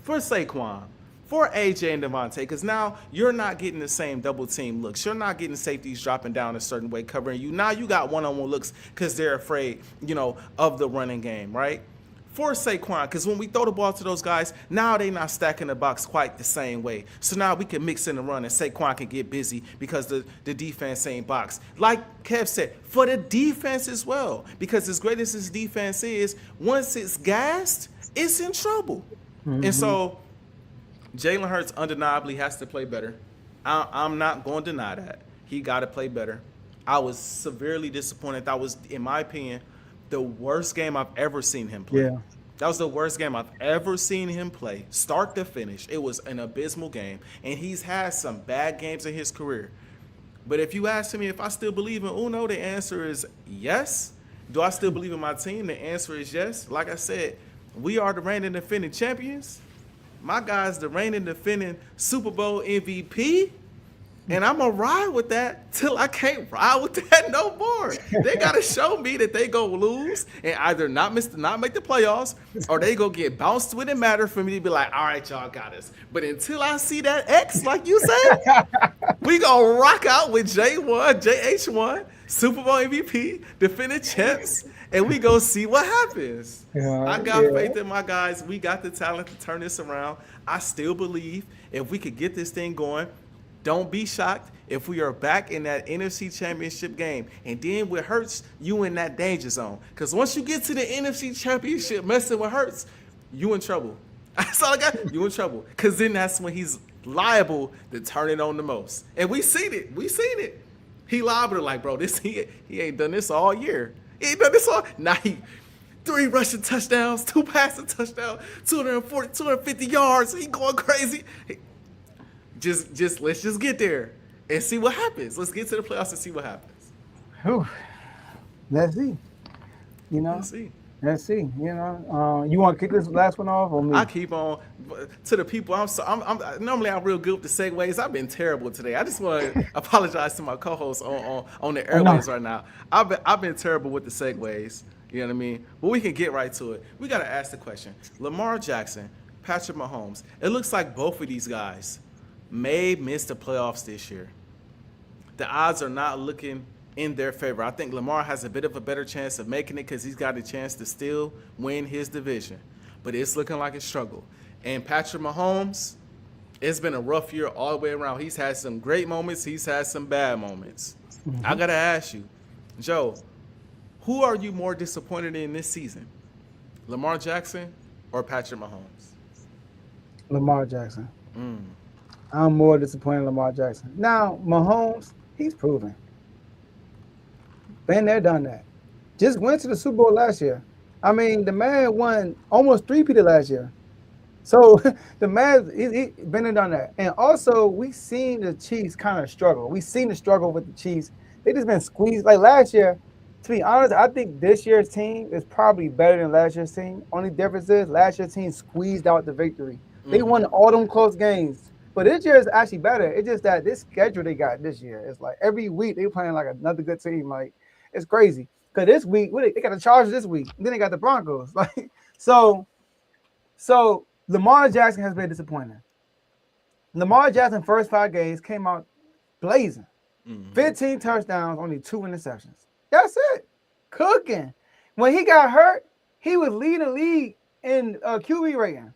For Saquon, for Ajae and Devontae, because now you're not getting the same double team looks. You're not getting safeties dropping down a certain way covering you. Now you got one-on-one looks because they're afraid, of the running game, right? For Saquon, because when we throw the ball to those guys, now they're not stacking the box quite the same way. So now we can mix in the run and Saquon can get busy because the defense ain't box. Like Kev said, for the defense as well, because as great as this defense is, once it's gassed, it's in trouble. And so Jalen Hurts undeniably has to play better. I'm not going to deny that. He got to play better. I was severely disappointed. That was, in my opinion, the worst game I've ever seen him play.
Yeah.
That was the worst game I've ever seen him play, start to finish. It was an abysmal game, and he's had some bad games in his career. But if you ask me if I still believe in Uno, the answer is yes. Do I still believe in my team? The answer is yes. Like I said, we are the reigning defending champions. My guy's the reigning defending Super Bowl MVP. And I'm going to ride with that till I can't ride with that no more. They got to show me that they go lose and either not make the playoffs, or they go get bounced when it matter for me to be like, all right, y'all got us. But until I see that X, like you said, we going to rock out with J1, JH1, Super Bowl MVP, defending champs, and we go see what happens. I got faith in my guys. We got the talent to turn this around. I still believe if we could get this thing going, don't be shocked if we are back in that NFC Championship game. And then with Hurts, you in that danger zone. Because once you get to the NFC Championship messing with Hurts, you in trouble. That's all I got. You in trouble. Because then that's when he's liable to turn it on the most. And we seen it. He liable to like, bro, he ain't done this all year. He ain't done this all. Now he 3 rushing touchdowns, 2 passing touchdowns, 240, 250 yards. He going crazy. Just let's just get there and see what happens. Let's get to the playoffs and see what happens.
Let's see. Let's see. You want to kick this last one off or me?
I keep on to the people. Normally I'm real good with the segues. I've been terrible today. I just want to apologize to my co-hosts on the airwaves right now. I've been terrible with the segues. You know what I mean? But we can get right to it. We got to ask the question: Lamar Jackson, Patrick Mahomes. It looks like both of these guys may miss the playoffs this year. The odds are not looking in their favor. I think Lamar has a bit of a better chance of making it because he's got a chance to still win his division. But it's looking like a struggle. And Patrick Mahomes, it's been a rough year all the way around. He's had some great moments. He's had some bad moments. I got to ask you, Joe, who are you more disappointed in this season? Lamar Jackson or Patrick Mahomes?
Lamar Jackson. I'm more disappointed in Lamar Jackson. Now, Mahomes, he's proven. Been there, done that. Just went to the Super Bowl last year. I mean, the man won almost 3-peated last year. So the man, he been there, done that. And also, we seen the Chiefs kind of struggle. We seen the struggle with the Chiefs. They just been squeezed. Like last year, to be honest, I think this year's team is probably better than last year's team. Only difference is last year's team squeezed out the victory. They won all them close games. But this year is actually better. It's just that this schedule they got this year is like every week they playing like another good team. Like it's crazy. Because this week they got the Chargers this week, and then they got the Broncos. Like so Lamar Jackson has been disappointing. Lamar Jackson first 5 games came out blazing. 15 touchdowns, only 2 interceptions. That's it. Cooking. When he got hurt, he was leading the league in QB rating.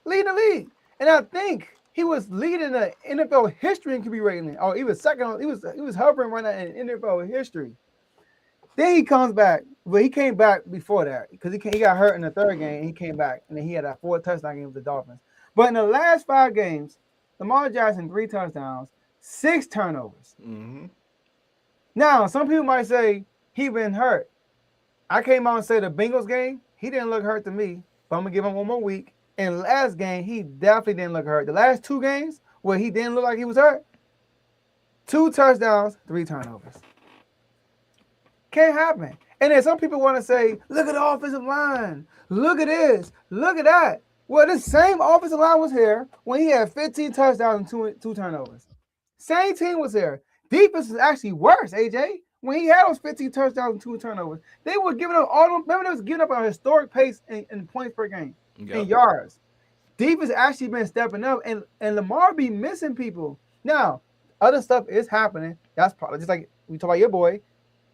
Leading the league. And I think he was leading the NFL history in QB rating. Oh, he was second. He was hovering right now in NFL history. Then he comes back. Well, he came back before that because he got hurt in the 3rd game. And he came back, and then he had a 4 touchdown game with the Dolphins. But in the last 5 games, Lamar Jackson 3 touchdowns, 6 turnovers. Now, some people might say he been hurt. I came out and said the Bengals game, he didn't look hurt to me, but I'm going to give him 1 more week. And last game, he definitely didn't look hurt. The last 2 games where he didn't look like he was hurt, 2 touchdowns, 3 turnovers. Can't happen. And then some people want to say, look at the offensive line. Look at this. Look at that. Well, the same offensive line was here when he had 15 touchdowns and 2 turnovers. Same team was there. Defense is actually worse, AJ. When he had those 15 touchdowns and 2 turnovers, they were giving up all them. Remember, they was giving up a historic pace in points per game, in yards. Defense actually been stepping up, and Lamar be missing people. Now, other stuff is happening. That's probably just like we talk about your boy,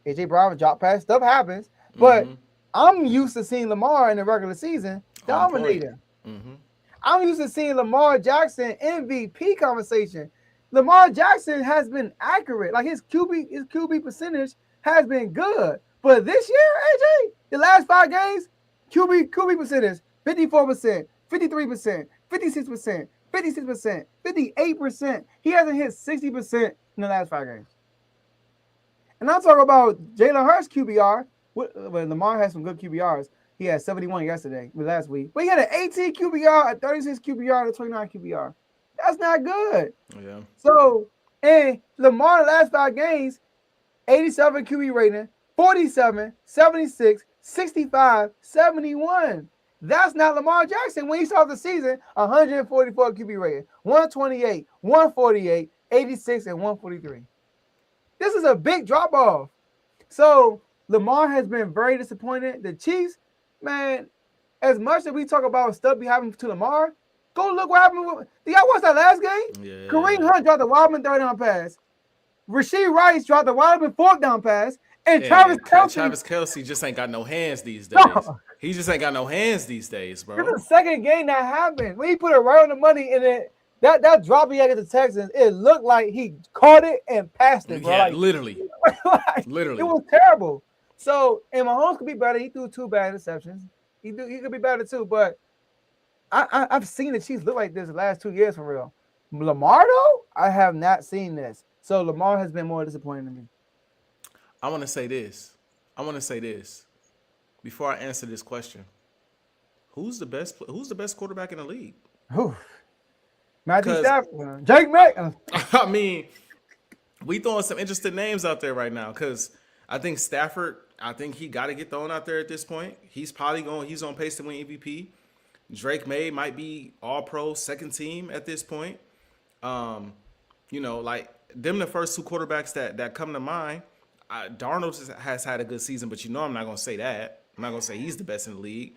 AJ Brown, drop pass. Stuff happens, but I'm used to seeing Lamar in the regular season dominating. I'm used to seeing Lamar Jackson MVP conversation. Lamar Jackson has been accurate. Like his QB percentage has been good. But this year, AJ, the last 5 games, QB percentage, 54%, 53%, 56%, 56%, 58%. He hasn't hit 60% in the last 5 games. And I'm talking about Jalen Hurts QBR. Well, Lamar has some good QBRs. He had 71 last week. But he had an 18 QBR, a 36 QBR, and a 29 QBR. That's not good. Yeah. So, and Lamar in the last 5 games, 87 QB rating, 47, 76, 65, 71. That's not Lamar Jackson. When he started the season, 144 QB rating, 128, 148, 86, and 143. This is a big drop-off. So, Lamar has been very disappointed. The Chiefs, man, as much as we talk about stuff be happening to Lamar, go look what happened. Did y'all watch that last game? Yeah. Kareem Hunt dropped the Wildman 3rd-down pass. Rasheed Rice dropped the Wildman 4th-down pass. And Travis
Kelce just ain't got no hands these days. He just ain't got no hands these days, bro.
This is the 2nd game that happened. When he put it right on the money in it, that drop he had against the Texans, it looked like he caught it and passed it, bro.
Yeah,
like,
literally. Literally.
It was terrible. So, and Mahomes could be better. He threw 2 bad interceptions. He could be better too, but I've seen the Chiefs look like this the last 2 years for real. Lamar, though, I have not seen this. So Lamar has been more disappointing to me.
I want to say this. Before I answer this question. Who's the best quarterback in the league?
Matthew Stafford. Jake Mack.
I mean, we throwing some interesting names out there right now because I think Stafford, he got to get thrown out there at this point. He's on pace to win MVP. Drake May might be all-pro 2nd team at this point. Like them the first 2 quarterbacks that come to mind. Darnold has had a good season, but I'm not going to say that. I'm not going to say he's the best in the league.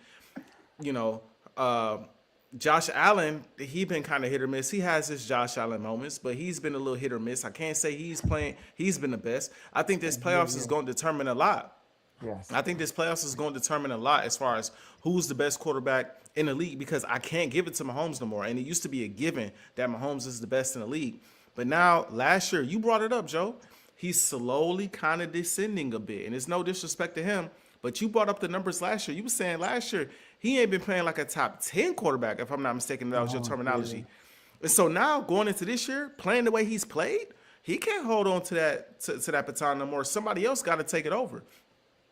Josh Allen, he been kind of hit or miss. He has his Josh Allen moments, but he's been a little hit or miss. I can't say he's been the best. I think this playoffs is going to determine a lot.
Yes.
I think this playoffs is going to determine a lot as far as who's the best quarterback in the league because I can't give it to Mahomes no more. And it used to be a given that Mahomes is the best in the league. But now, last year, you brought it up, Joe. He's slowly kind of descending a bit. And it's no disrespect to him, but you brought up the numbers last year. You were saying last year he ain't been playing like a top 10 quarterback, if I'm not mistaken. That was your terminology. Really? And so now, going into this year, playing the way he's played, he can't hold on to that baton no more. Somebody else got to take it over.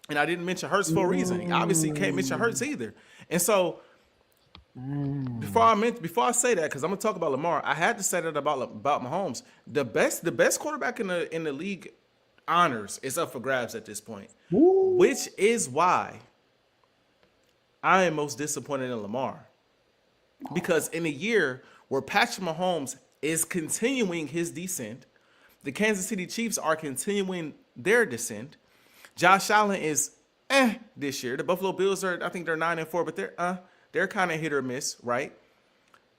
And I didn't mention Hurts for a reason. Obviously, you can't mention Hurts either. And so, before I say that, because I'm gonna talk about Lamar, I had to say that about Mahomes. The best quarterback in the league honors is up for grabs at this point, which is why I am most disappointed in Lamar. Because in a year where Patrick Mahomes is continuing his descent. The Kansas City Chiefs are continuing their descent. Josh Allen is this year. The Buffalo Bills I think they're 9-4, but they're kind of hit or miss, right?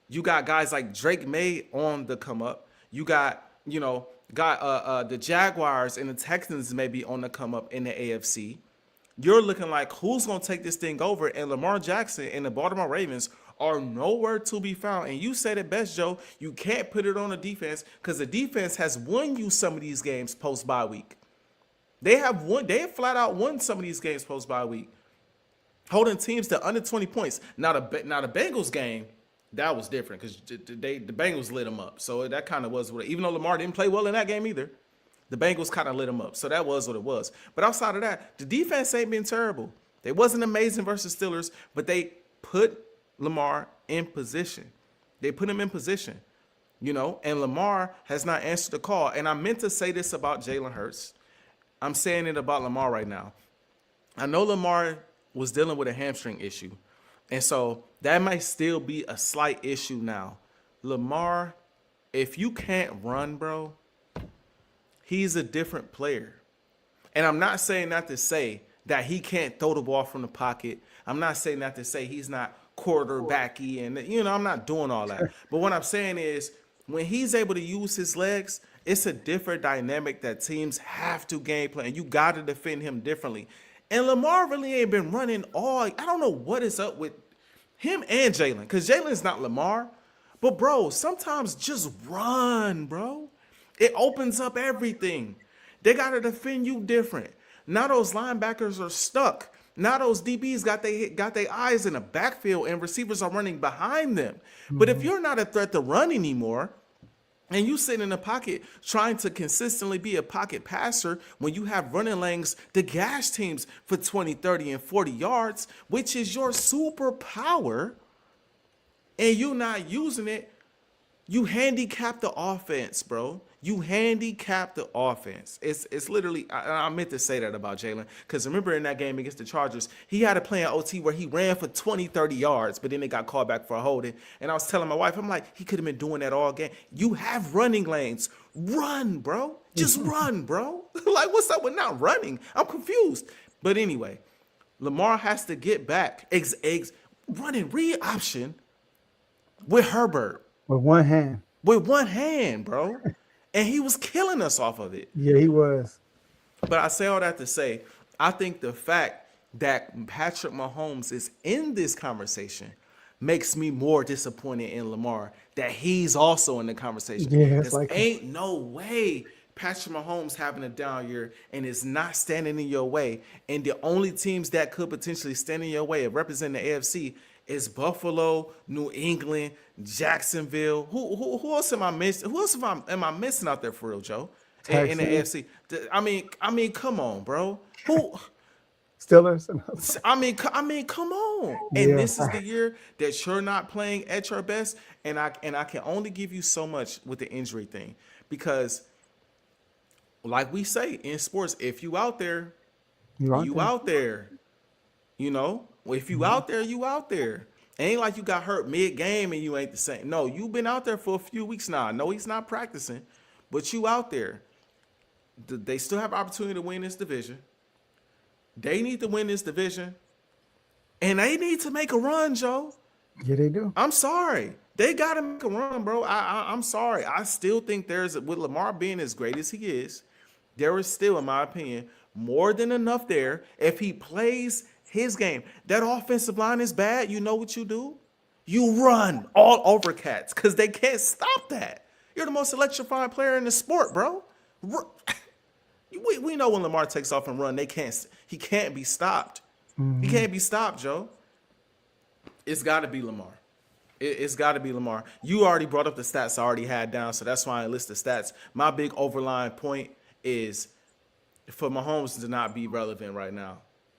You got guys like Drake May on the come up. You got, the Jaguars and the Texans maybe on the come up in the AFC. You're looking like who's going to take this thing over, and Lamar Jackson and the Baltimore Ravens are nowhere to be found. And you said it best, Joe. You can't put it on the defense because the defense has won you some of these games post-bye week. They have flat out won some of these games post-bye week, holding teams to under 20 points. Now the Bengals game, that was different because the Bengals lit them up. So that kind of was what, even though Lamar didn't play well in that game either, the Bengals kind of lit them up. So that was what it was. But outside of that, the defense ain't been terrible. They wasn't amazing versus Steelers, but they put Lamar in position. They put him in position, and Lamar has not answered the call. And I meant to say this about Jalen Hurts. I'm saying it about Lamar right now. I know Lamar was dealing with a hamstring issue, and so that might still be a slight issue now. Lamar, if you can't run, bro, he's a different player. And I'm not saying that to say that he can't throw the ball from the pocket. I'm not saying that to say he's not quarterbacky and, I'm not doing all that. But what I'm saying is when he's able to use his legs, it's a different dynamic that teams have to game plan. You got to defend him differently. And Lamar really ain't been running I don't know what is up with him and Jalen, because Jalen's not Lamar. But, bro, sometimes just run, bro. It opens up everything. They got to defend you different. Now those linebackers are stuck. Now those DBs got their eyes in the backfield and receivers are running behind them. Mm-hmm. But if you're not a threat to run anymore, and you sit in the pocket trying to consistently be a pocket passer when you have running lanes to gash teams for 20, 30, and 40 yards, which is your superpower, and you're not using it, you handicap the offense, bro. You handicap the offense. It's literally, I meant to say that about Jalen, because remember in that game against the Chargers, he had a play in OT where he ran for 20, 30 yards, but then they got called back for a holding. And I was telling my wife, I'm like, he could have been doing that all game. You have running lanes. Run, bro. Just run, bro. Like, what's up with not running? I'm confused. But anyway, Lamar has to get back. Running read option with Herbert.
With one hand.
With one hand, bro. And he was killing us off of it.
Yeah, he was.
But I say all that to say, I think the fact that Patrick Mahomes is in this conversation makes me more disappointed in Lamar that he's also in the conversation.
Yeah, it's like
ain't no way Patrick Mahomes having a down year and is not standing in your way. And the only teams that could potentially stand in your way of representing the AFC is Buffalo, New England, Jacksonville. Who else am I missing? Who else am I missing out there for real, Joe? In the AFC. I mean, come on, bro. Who?
Steelers.
I mean, come on. And this is the year that you're not playing at your best. And I can only give you so much with the injury thing, because, like we say in sports, if you out there, you out there. If you out there, you out there. It ain't like you got hurt mid-game and you ain't the same. No, you've been out there for a few weeks now. I know he's not practicing, but you out there. They still have opportunity to win this division. They need to win this division. And they need to make a run, Joe.
Yeah, they do.
I'm sorry. They got to make a run, bro. I'm sorry. I still think with Lamar being as great as he is, there is still, in my opinion, more than enough there. If he plays his game, that offensive line is bad. You know what you do? You run all over cats because they can't stop that. You're the most electrifying player in the sport, bro. We know when Lamar takes off and run, he can't be stopped. Mm-hmm. He can't be stopped, Joe. It's got to be Lamar. It's got to be Lamar. You already brought up the stats I already had down, so that's why I list the stats. My big overlying point is for Mahomes to not be relevant right now.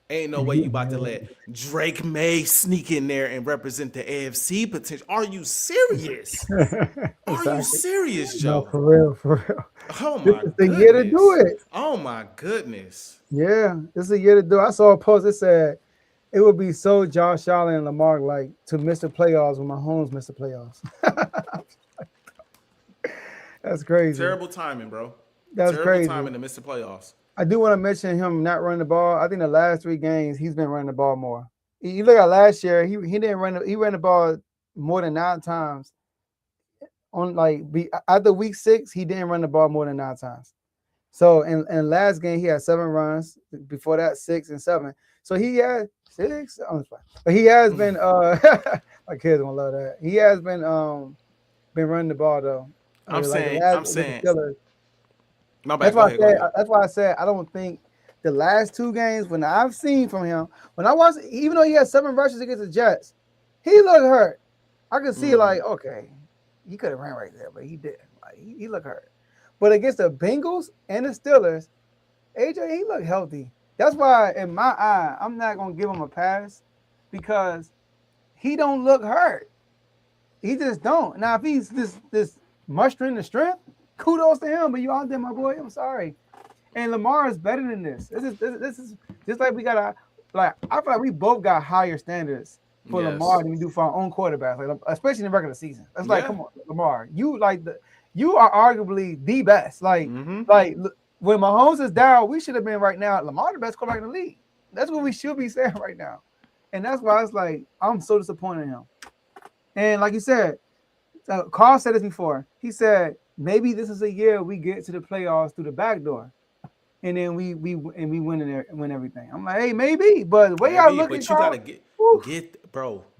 Ain't no way you about to let Drake May sneak in there and represent the AFC potential. Are you serious? Are you serious, Joe?
No, for real.
Oh, my
goodness. This is the year to do it.
Oh, my goodness.
Yeah, this is a year to do it. I saw a post that said, It would be so Josh Allen and Lamar like to miss the playoffs when Mahomes missed the playoffs. That's crazy.
Terrible timing, bro.
That's
Terrible
crazy.
timing to miss the playoffs.
I do want to mention him not running the ball. I think the last 3 games he's been running the ball more. You look at last year, he didn't run. He ran the ball more than 9 times. On after week 6, he didn't run the ball more than 9 times. So in last game he had 7 runs. Before that 6 and 7. So he had 6. But he has been. My kids gonna love that. He has been running the ball though.
I'm saying. My bad.
That's why I said I don't think the last 2 games when I've seen from him, when I was, even though he had 7 rushes against the Jets, he looked hurt. I could see like, okay, he could have ran right there, but he didn't. Like he looked hurt. But against the Bengals and the Steelers, AJ, he looked healthy. That's why in my eye, I'm not gonna give him a pass because he don't look hurt. He just don't. Now if he's this mustering the strength, kudos to him, but you out there, my boy. I'm sorry. And Lamar is better than this. This is just like we got I feel like we both got higher standards for Lamar than we do for our own quarterbacks, like especially in the regular season. It's like, come on, Lamar, you are arguably the best. Like when Mahomes is down, we should have been right now. Lamar the best quarterback in the league. That's what we should be saying right now. And that's why it's like I'm so disappointed in him. And like you said, Carl said this before. He said maybe this is a year we get to the playoffs through the back door. And then we win in there, win everything. I'm like, hey, maybe, but the way y'all looking,
but you gotta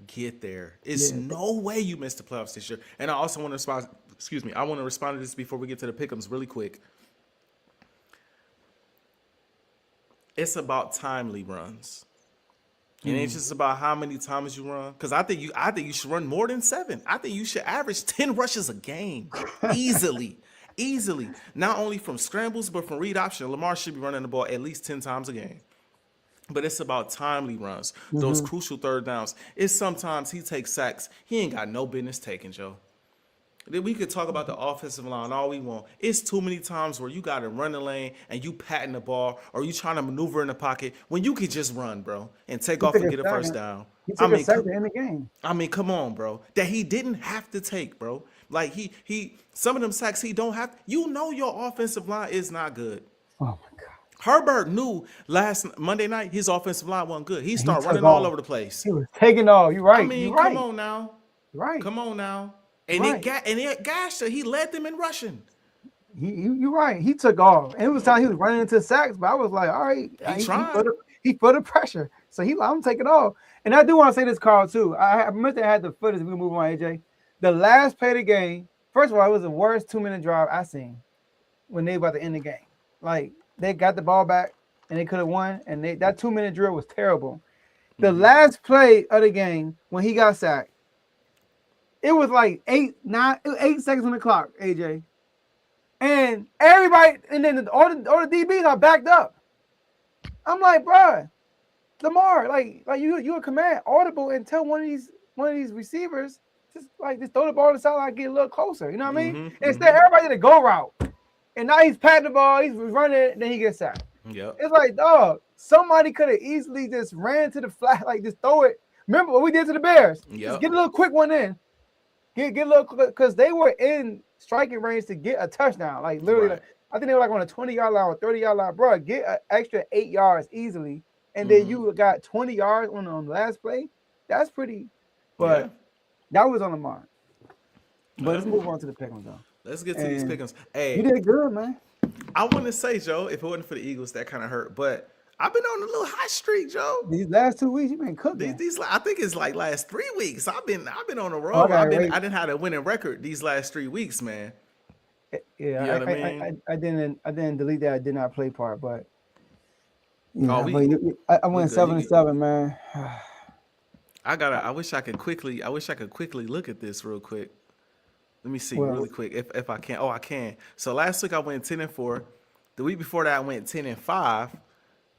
get there. It's no way you missed the playoffs this year. And I also want to respond. Excuse me, I want to respond to this before we get to the pickems really quick. It's about timely runs. It ain't just about how many times you run. Because I think you should run more than 7. I think you should average 10 rushes a game easily. Easily, not only from scrambles, but from read option. Lamar should be running the ball at least 10 times a game. But it's about timely runs, those crucial third downs. It's sometimes he takes sacks he ain't got no business taking, Joe. We could talk about the offensive line all we want. It's too many times where you got to run the lane and you patting the ball or you trying to maneuver in the pocket when you could just run, bro, and take off and get a first down.
He took a second in the game.
I mean, come on, bro. That he didn't have to take, bro. Like he some of them sacks he don't have. You know your offensive line is not good.
Oh my God.
Herbert knew last Monday night his offensive line wasn't good. He started running all over the place.
He was taking off. You're right.
I mean, come on now.
Right.
Come on now. And it gashed her. He led them in rushing.
You're right. He took off. And it was time he was running into sacks, but I was like, all right. He put the pressure. So I'm taking off. And I do want to say this, Carl, too. I must have had the footage. We can move on, AJ. The last play of the game, first of all, it was the worst 2-minute drive I seen when they about to end the game. Like, they got the ball back, and they could have won, and that 2-minute drill was terrible. The last play of the game, when he got sacked, it was like 8 seconds on the clock, AJ. And everybody, and then all the DBs are backed up. I'm like, bro, Lamar, like you a command audible and tell one of these receivers just throw the ball to the sideline, get a little closer. You know what I mean? Instead, everybody did a go route. And now he's patting the ball, he's running, and then he gets sacked.
Yep.
It's like, dog, somebody could have easily just ran to the flat, just throw it. Remember what we did to the Bears?
Yep.
Just get a little quick one in. Get a little quick, because they were in striking range to get a touchdown. Like, literally,
Right.
I think they were on a 20-yard line or 30-yard line. Bro, get an extra 8 yards easily. And then you got 20 yards on the last play. That's pretty. But that was on the mark. But let's move on to the pick'ems, though.
Let's get to these pick'ems. Hey,
you did good, man.
I want to say, Joe, if it wasn't for the Eagles, that kind of hurt. But I've been on a little hot streak, Joe.
These last 2 weeks, you've been cooking.
These I think it's like last 3 weeks. I've been on a roll. I didn't have a winning record these last 3 weeks, man.
Yeah,
you know what I mean?
I didn't delete that. I did not play part, but yeah,
I
went 7-7, man.
I wish I could quickly look at this real quick. Let me see really quick if I can. Oh, I can. So last week I went 10-4. The week before that I went 10-5.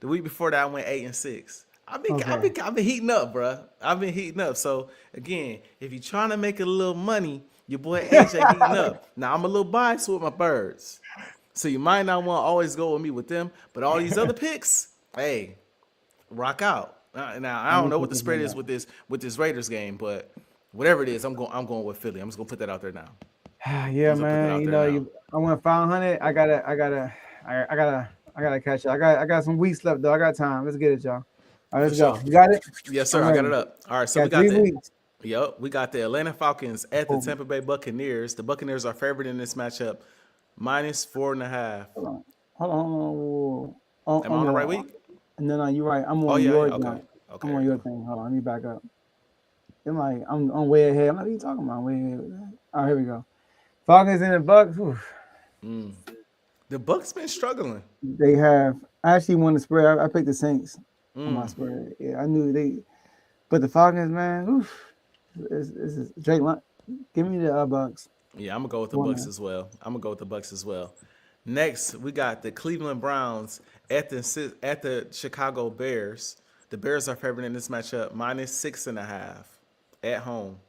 The week before that I went 8-6. I've been heating up, bro. I've been heating up. So again, if you're trying to make a little money, your boy AJ heating up. Now I'm a little biased with my birds, so you might not want to always go with me with them. But all these other picks, hey, rock out. Now I don't know what the spread is with this Raiders game, but whatever it is, I'm going with Philly. I'm just gonna put that out there now.
Yeah, man. You know, I went 500. I gotta catch it. I got some weeks left though. I got time. Let's get it, y'all. All right, let's go. You got it?
Yes, sir. I got it up. All right, so we got
3 weeks.
Yep, we got the Atlanta Falcons at the Tampa Bay Buccaneers. The Buccaneers are favored in this matchup, -4.5.
Hold on.
Am I on the right week?
No, you're right. I'm on your thing.
Okay.
I'm on your thing. Hold on, let me back up. I'm way ahead. I'm like, what are you talking about? I'm way ahead. All right, here we go. Falcons and the Bucks.
The Bucks been struggling.
They have. I actually won the spread. I picked the Saints on my spread. Yeah, I knew they. But the Falcons, man, this is Drake. Give me the Bucks.
Yeah, I'm gonna go with the Bucks as well. Next, we got the Cleveland Browns at the Chicago Bears. The Bears are favored in this matchup, -6.5 at home.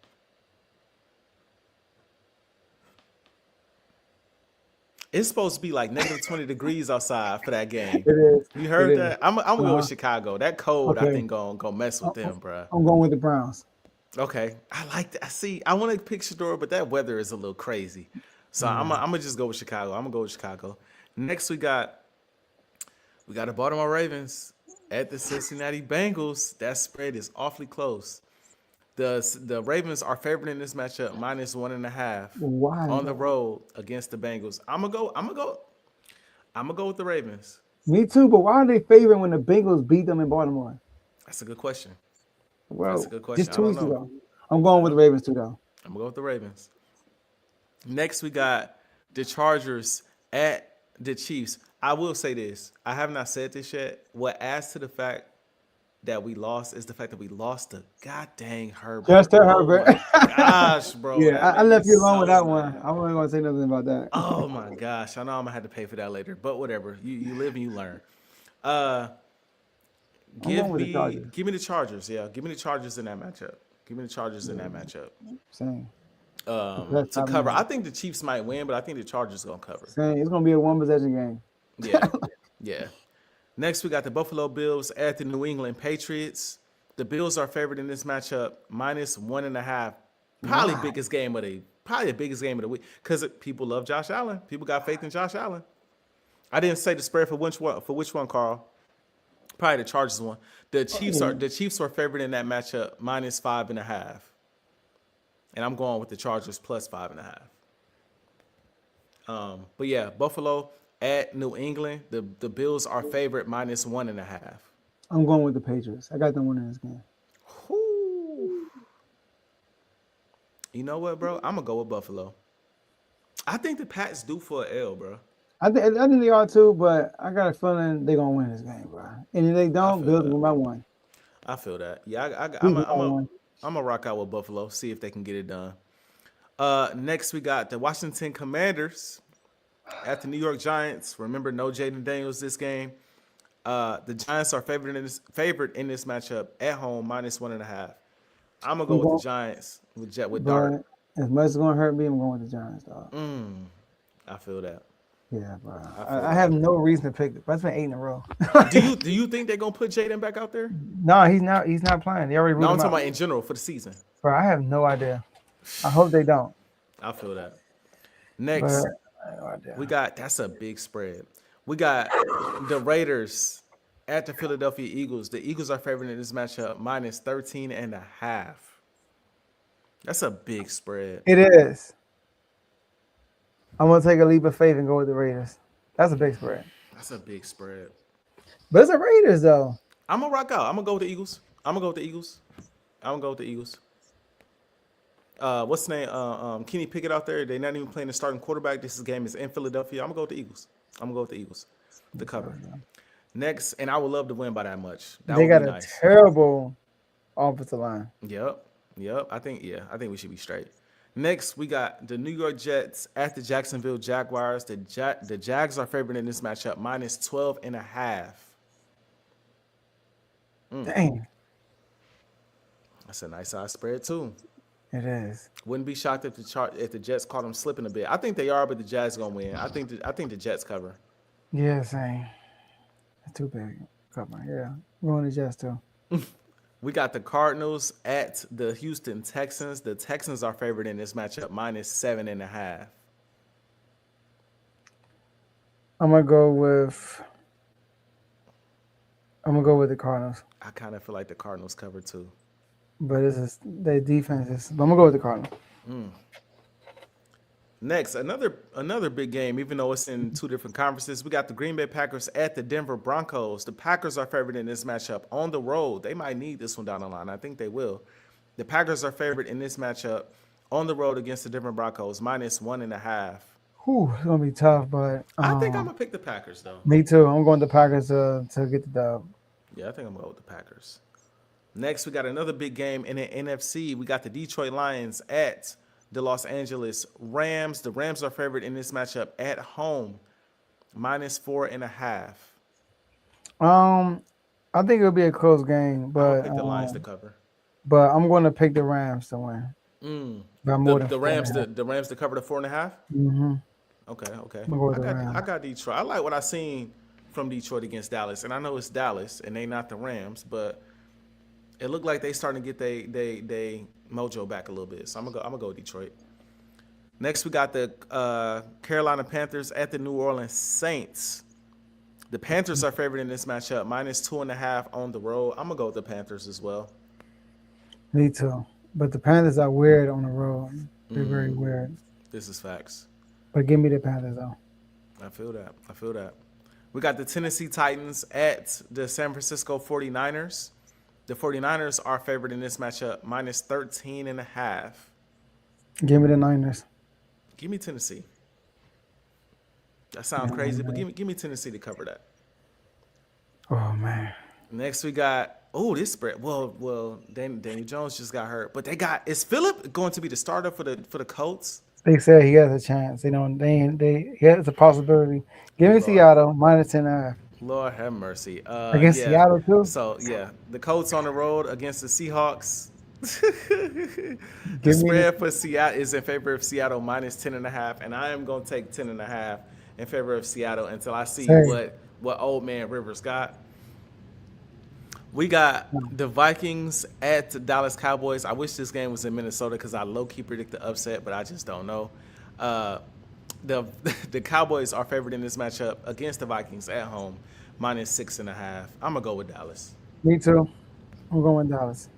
It's supposed to be like -20 degrees outside for that game.
It is.
You heard that? I'm gonna go with Chicago. That cold, I think, gonna mess with them, bro.
I'm going with the Browns.
Okay, I like that. See, I want to pick Shedeur, but that weather is a little crazy. So I'm gonna just go with Chicago. I'm gonna go with Chicago. Next, we got the Baltimore Ravens at the Cincinnati Bengals. That spread is awfully close. The Ravens are favored in this matchup, -1.5 on the road against the Bengals. I'm gonna go with the Ravens.
Me too, but why are they favoring when the Bengals beat them in Baltimore?
That's a good question.
Well,
that's a good question.
Just 2 weeks ago. I'm going with the Ravens too, though.
I'm gonna go with the Ravens. Next, we got the Chargers at the Chiefs. I will say this. I have not said this yet. What adds to the fact that we lost is the fact that we lost the goddamn Herbert.
Just to Herbert.
Gosh, bro.
Yeah, I left you alone with that one. I wasn't going to say nothing about that.
Oh, my gosh. I know I'm going to have to pay for that later, but whatever. You live and you learn. Give me the Chargers. Yeah, give me the Chargers in that matchup.
Same.
To cover. I think the Chiefs might win, but I think the Chargers going to cover.
Same. It's going to be a 1-possession game.
Yeah. Next, we got the Buffalo Bills at the New England Patriots. The Bills are favored in this matchup, -1.5. Probably the biggest game of the week because people love Josh Allen. People got faith in Josh Allen. I didn't say the spread for which one, Carl. Probably the Chargers one. The Chiefs are favored in that matchup, -5.5. And I'm going with the Chargers +5.5. But yeah, Buffalo at New England, the Bills are favored -1.5.
I'm going with the Patriots. I got them winning this game.
You know what, bro? I'm gonna go with Buffalo. I think the Pats due for an L, bro.
I think they are too, but I got a feeling they're gonna win this game, bro. And if they don't, Bills win by 1.
I feel that. Yeah, I'm gonna rock out with Buffalo. See if they can get it done. Next, we got the Washington Commanders at the New York Giants. Remember, no Jayden Daniels this game. The Giants are favored in this matchup at home, -1.5. I'm gonna go with the Giants with Dart.
As much as it's gonna hurt me, I'm going with the Giants, dog.
I feel that.
Yeah, bro. I have no reason to pick it. That's been 8 in a row.
Do you think they're gonna put Jayden back out there?
No, he's not. He's not playing. They already ruled him out.
I'm talking about in general for the season.
Bro, I have no idea. I hope they don't.
I feel that. Next, we got that's a big spread. We got the Raiders at the Philadelphia Eagles. The Eagles are favored in this matchup, -13.5. That's a big spread.
It is. I'm gonna take a leap of faith and go with the Raiders. That's a big spread.
That's a big spread.
But it's the Raiders, though.
I'm gonna rock out. I'm gonna go with the Eagles. What's the name? Kenny Pickett out there. They're not even playing the starting quarterback. This game is in Philadelphia. I'm gonna go with the Eagles. The cover. Next, and I would love to win by that much.
They got a terrible offensive line.
Yep. I think we should be straight. Next, we got the New York Jets at the Jacksonville Jaguars. The Jags are favored in this matchup, -12.5.
Dang.
That's a nice size spread too.
It is.
Wouldn't be shocked if the Jets caught them slipping a bit. I think they are, but the Jags gonna win. I think the Jets cover.
Yeah, same. That's too big. Cover. Yeah, we're on the Jets too.
We got the Cardinals at the Houston Texans. The Texans are favored in this matchup, -7.5.
I'm gonna go with the Cardinals.
I kind of feel like the Cardinals cover too.
But this is their defense. But I'm gonna go with the Cardinals.
Next, another big game, even though it's in two different conferences. We got the Green Bay Packers at the Denver Broncos. The Packers are favored in this matchup on the road. They might need this one down the line. I think they will. The Packers are favored in this matchup on the road against the Denver Broncos, -1.5.
Whew, it's gonna be tough, but
I think I'm gonna pick the Packers though.
me too. I'm going to the Packers to get the dub.
Yeah, I think I'm gonna go with the Packers. Next, we got another big game in the NFC. We got the Detroit Lions at the Los Angeles Rams. The Rams are favored in this matchup at home, -4.5.
I think it'll be a close game, but
I pick the Lions to cover.
But I'm going to pick the Rams to win. By more than
The Rams to cover the 4.5.
Mm-hmm.
Okay.
Go with the
I got Detroit. I like what I seen from Detroit against Dallas, and I know it's Dallas and they not the Rams, but it looked like they starting to get they mojo back a little bit. So I'm gonna go with Detroit. Next, we got the Carolina Panthers at the New Orleans Saints. The Panthers are favored in this matchup, -2.5 on the road. I'm gonna go with the Panthers as well.
Me too. But the Panthers are weird on the road. They're very weird.
This is facts.
But give me the Panthers though.
I feel that. We got the Tennessee Titans at the San Francisco 49ers. The 49ers are favored in this matchup, -13.5.
Give me the Niners.
Give me Tennessee. That sounds crazy, but give me Tennessee to cover that.
Oh man.
Next we got this spread. Well, Danny Jones just got hurt, but is Phillip going to be the starter for the Colts?
They said he has a chance. He has a possibility. Give me Seattle -10.5.
Lord have mercy.
Against Seattle too.
So yeah, the Colts on the road against the Seahawks. The
Give me
spread for Seattle is in favor of Seattle -10.5, and I am going to take 10.5 in favor of Seattle until I see what old man Rivers got. We got the Vikings at the Dallas Cowboys. I wish this game was in Minnesota because I low-key predict the upset, but I just don't know. The Cowboys are favored in this matchup against the Vikings at home, -6.5. I'm going to go with Dallas.
Me too. I'm going with Dallas.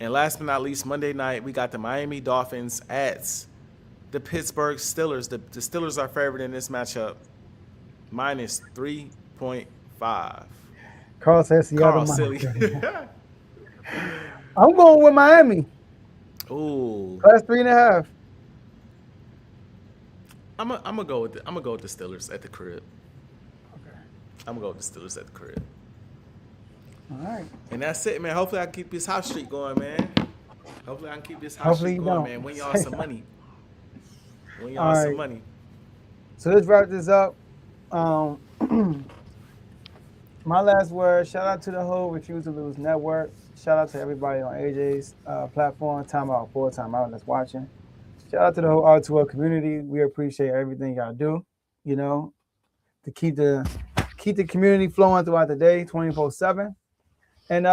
And last but not least, Monday night, we got the Miami Dolphins at the Pittsburgh Steelers. The Steelers are favored in this matchup, -3.5.
Carl says Seattle.
Carl silly.
I'm going with Miami.
Ooh.
That's 3.5.
I'm gonna go with the Steelers at the crib.
Okay.
I'm gonna go with the Steelers at the crib.
All right.
And that's it, man. Hopefully I can keep this hot streak going, man. Hopefully I can keep this hot streak going, man. Win y'all some money. Win y'all some money.
So let's wrap this up. My last word, shout out to the whole Refuse to Lose network. Shout out to everybody on AJ's platform, Time Out that's watching. Shout out to the whole R2L community. We appreciate everything y'all do, to keep the community flowing throughout the day, 24/7. And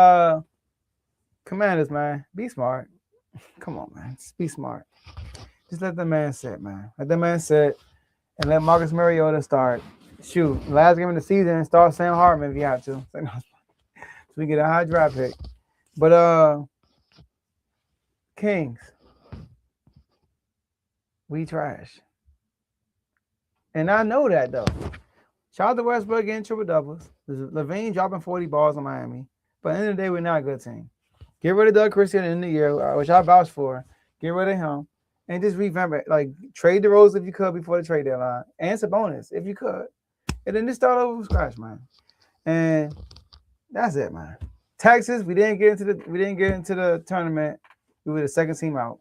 Commanders, man, be smart. Come on, man. Just be smart. Just let the man sit, man. Let the man sit and let Marcus Mariota start. Shoot, last game of the season, start Sam Hartman if you have to. So we get a high draft pick. But Kings, we trash. And I know that though. Shout out to Westbrook getting triple doubles. Levine dropping 40 balls on Miami. But at the end of the day, we're not a good team. Get rid of Doug Christian in the year, which I vouch for. Get rid of him. And just revamp it. Like, trade the Rose if you could before the trade deadline. And Sabonis if you could. And then just start over from scratch, man. And that's it, man. Texas, we didn't get into the tournament. We were the second team out.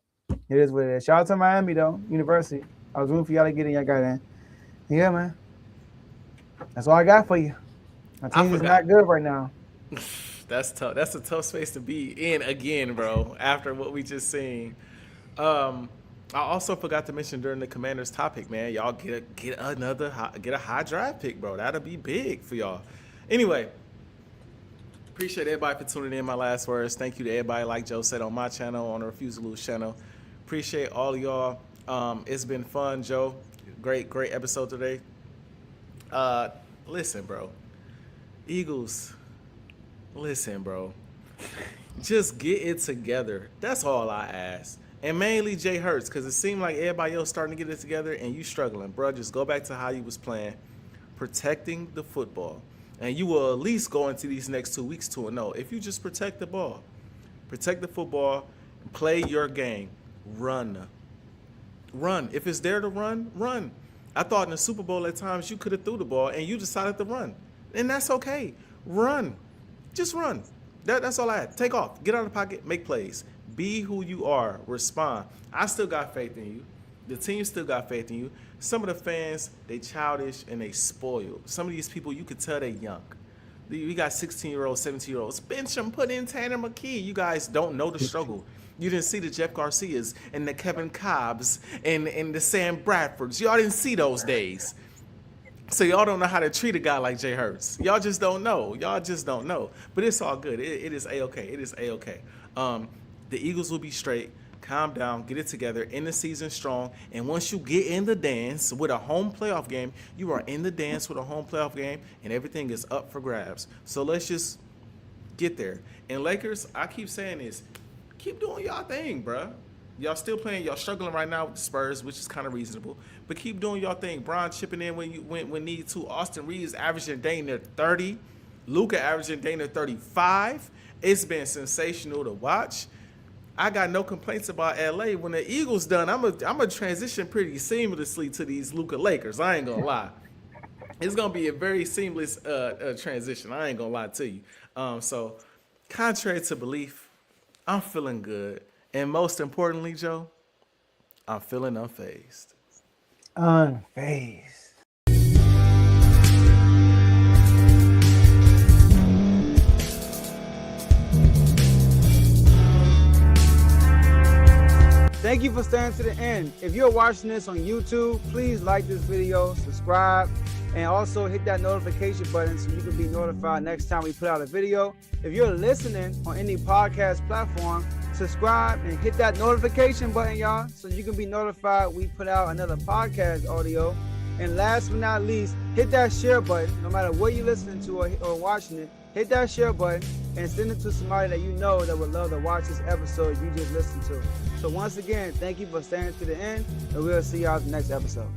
It is what it is. Shout out to Miami though, University. I was rooting for y'all to get in. Y'all got in. Yeah, man. That's all I got for you. My team is not good right now.
That's tough. That's a tough space to be in again, bro. After what we just seen. I also forgot to mention during the Commanders topic, man. Y'all get a high draft pick, bro. That'll be big for y'all. Anyway, Appreciate everybody for tuning in. My last words. Thank you to everybody, like Joe said, on my channel, on the Refuse to Lose channel. Appreciate all of y'all. It's been fun, Joe. Great episode today. Listen, bro. Eagles, listen, bro. Just get it together. That's all I ask. And mainly Jay Hurts, because it seemed like everybody else starting to get it together and you struggling. Bro, just go back to how you was playing, protecting the football. And you will at least go into these next 2 weeks 2-0. If you just protect the ball, protect the football, play your game, run. If it's there to run, run. I thought in the Super Bowl at times you could have threw the ball and you decided to run. And that's okay. Run. Just run. That's all I had. Take off. Get out of the pocket. Make plays. Be who you are. Respond. I still got faith in you. The team still got faith in you. Some of the fans, they childish and they spoiled. Some of these people, you could tell they young. We got 16-year-olds, 17-year-olds. Bench them, put in Tanner McKee. You guys don't know the struggle. You didn't see the Jeff Garcias and the Kevin Cobbs and the Sam Bradfords. Y'all didn't see those days. So y'all don't know how to treat a guy like Jay Hurts. Y'all just don't know. But it's all good. It is A-okay. It is A-okay. The Eagles will be straight. Calm down. Get it together. End the season strong. And once you get in the dance with a home playoff game, you are in the dance with a home playoff game, and everything is up for grabs. So let's just get there. And Lakers, I keep saying this. Keep doing y'all thing, bruh. Y'all still playing. Y'all struggling right now with the Spurs, which is kind of reasonable. But keep doing y'all thing. Bron chipping in when need to. Austin Reeves averaging dang near 30. Luka averaging dang near 35. It's been sensational to watch. I got no complaints about LA. When the Eagles done, I'm a transition pretty seamlessly to these Luka Lakers. I ain't gonna lie. It's gonna be a very seamless transition. I ain't gonna lie to you. So, contrary to belief, I'm feeling good. And most importantly, Joe, I'm feeling unfazed.
Unfazed. Thank you for staying to the end. If you're watching this on YouTube, please like this video, subscribe, and also hit that notification button so you can be notified next time we put out a video. If you're listening on any podcast platform, subscribe and hit that notification button, y'all, so you can be notified we put out another podcast audio. And last but not least, hit that share button. No matter what you're listening to or watching it, hit that share button and send it to somebody that you know that would love to watch this episode you just listened to. So once again, thank you for staying to the end, and we'll see y'all in the next episode.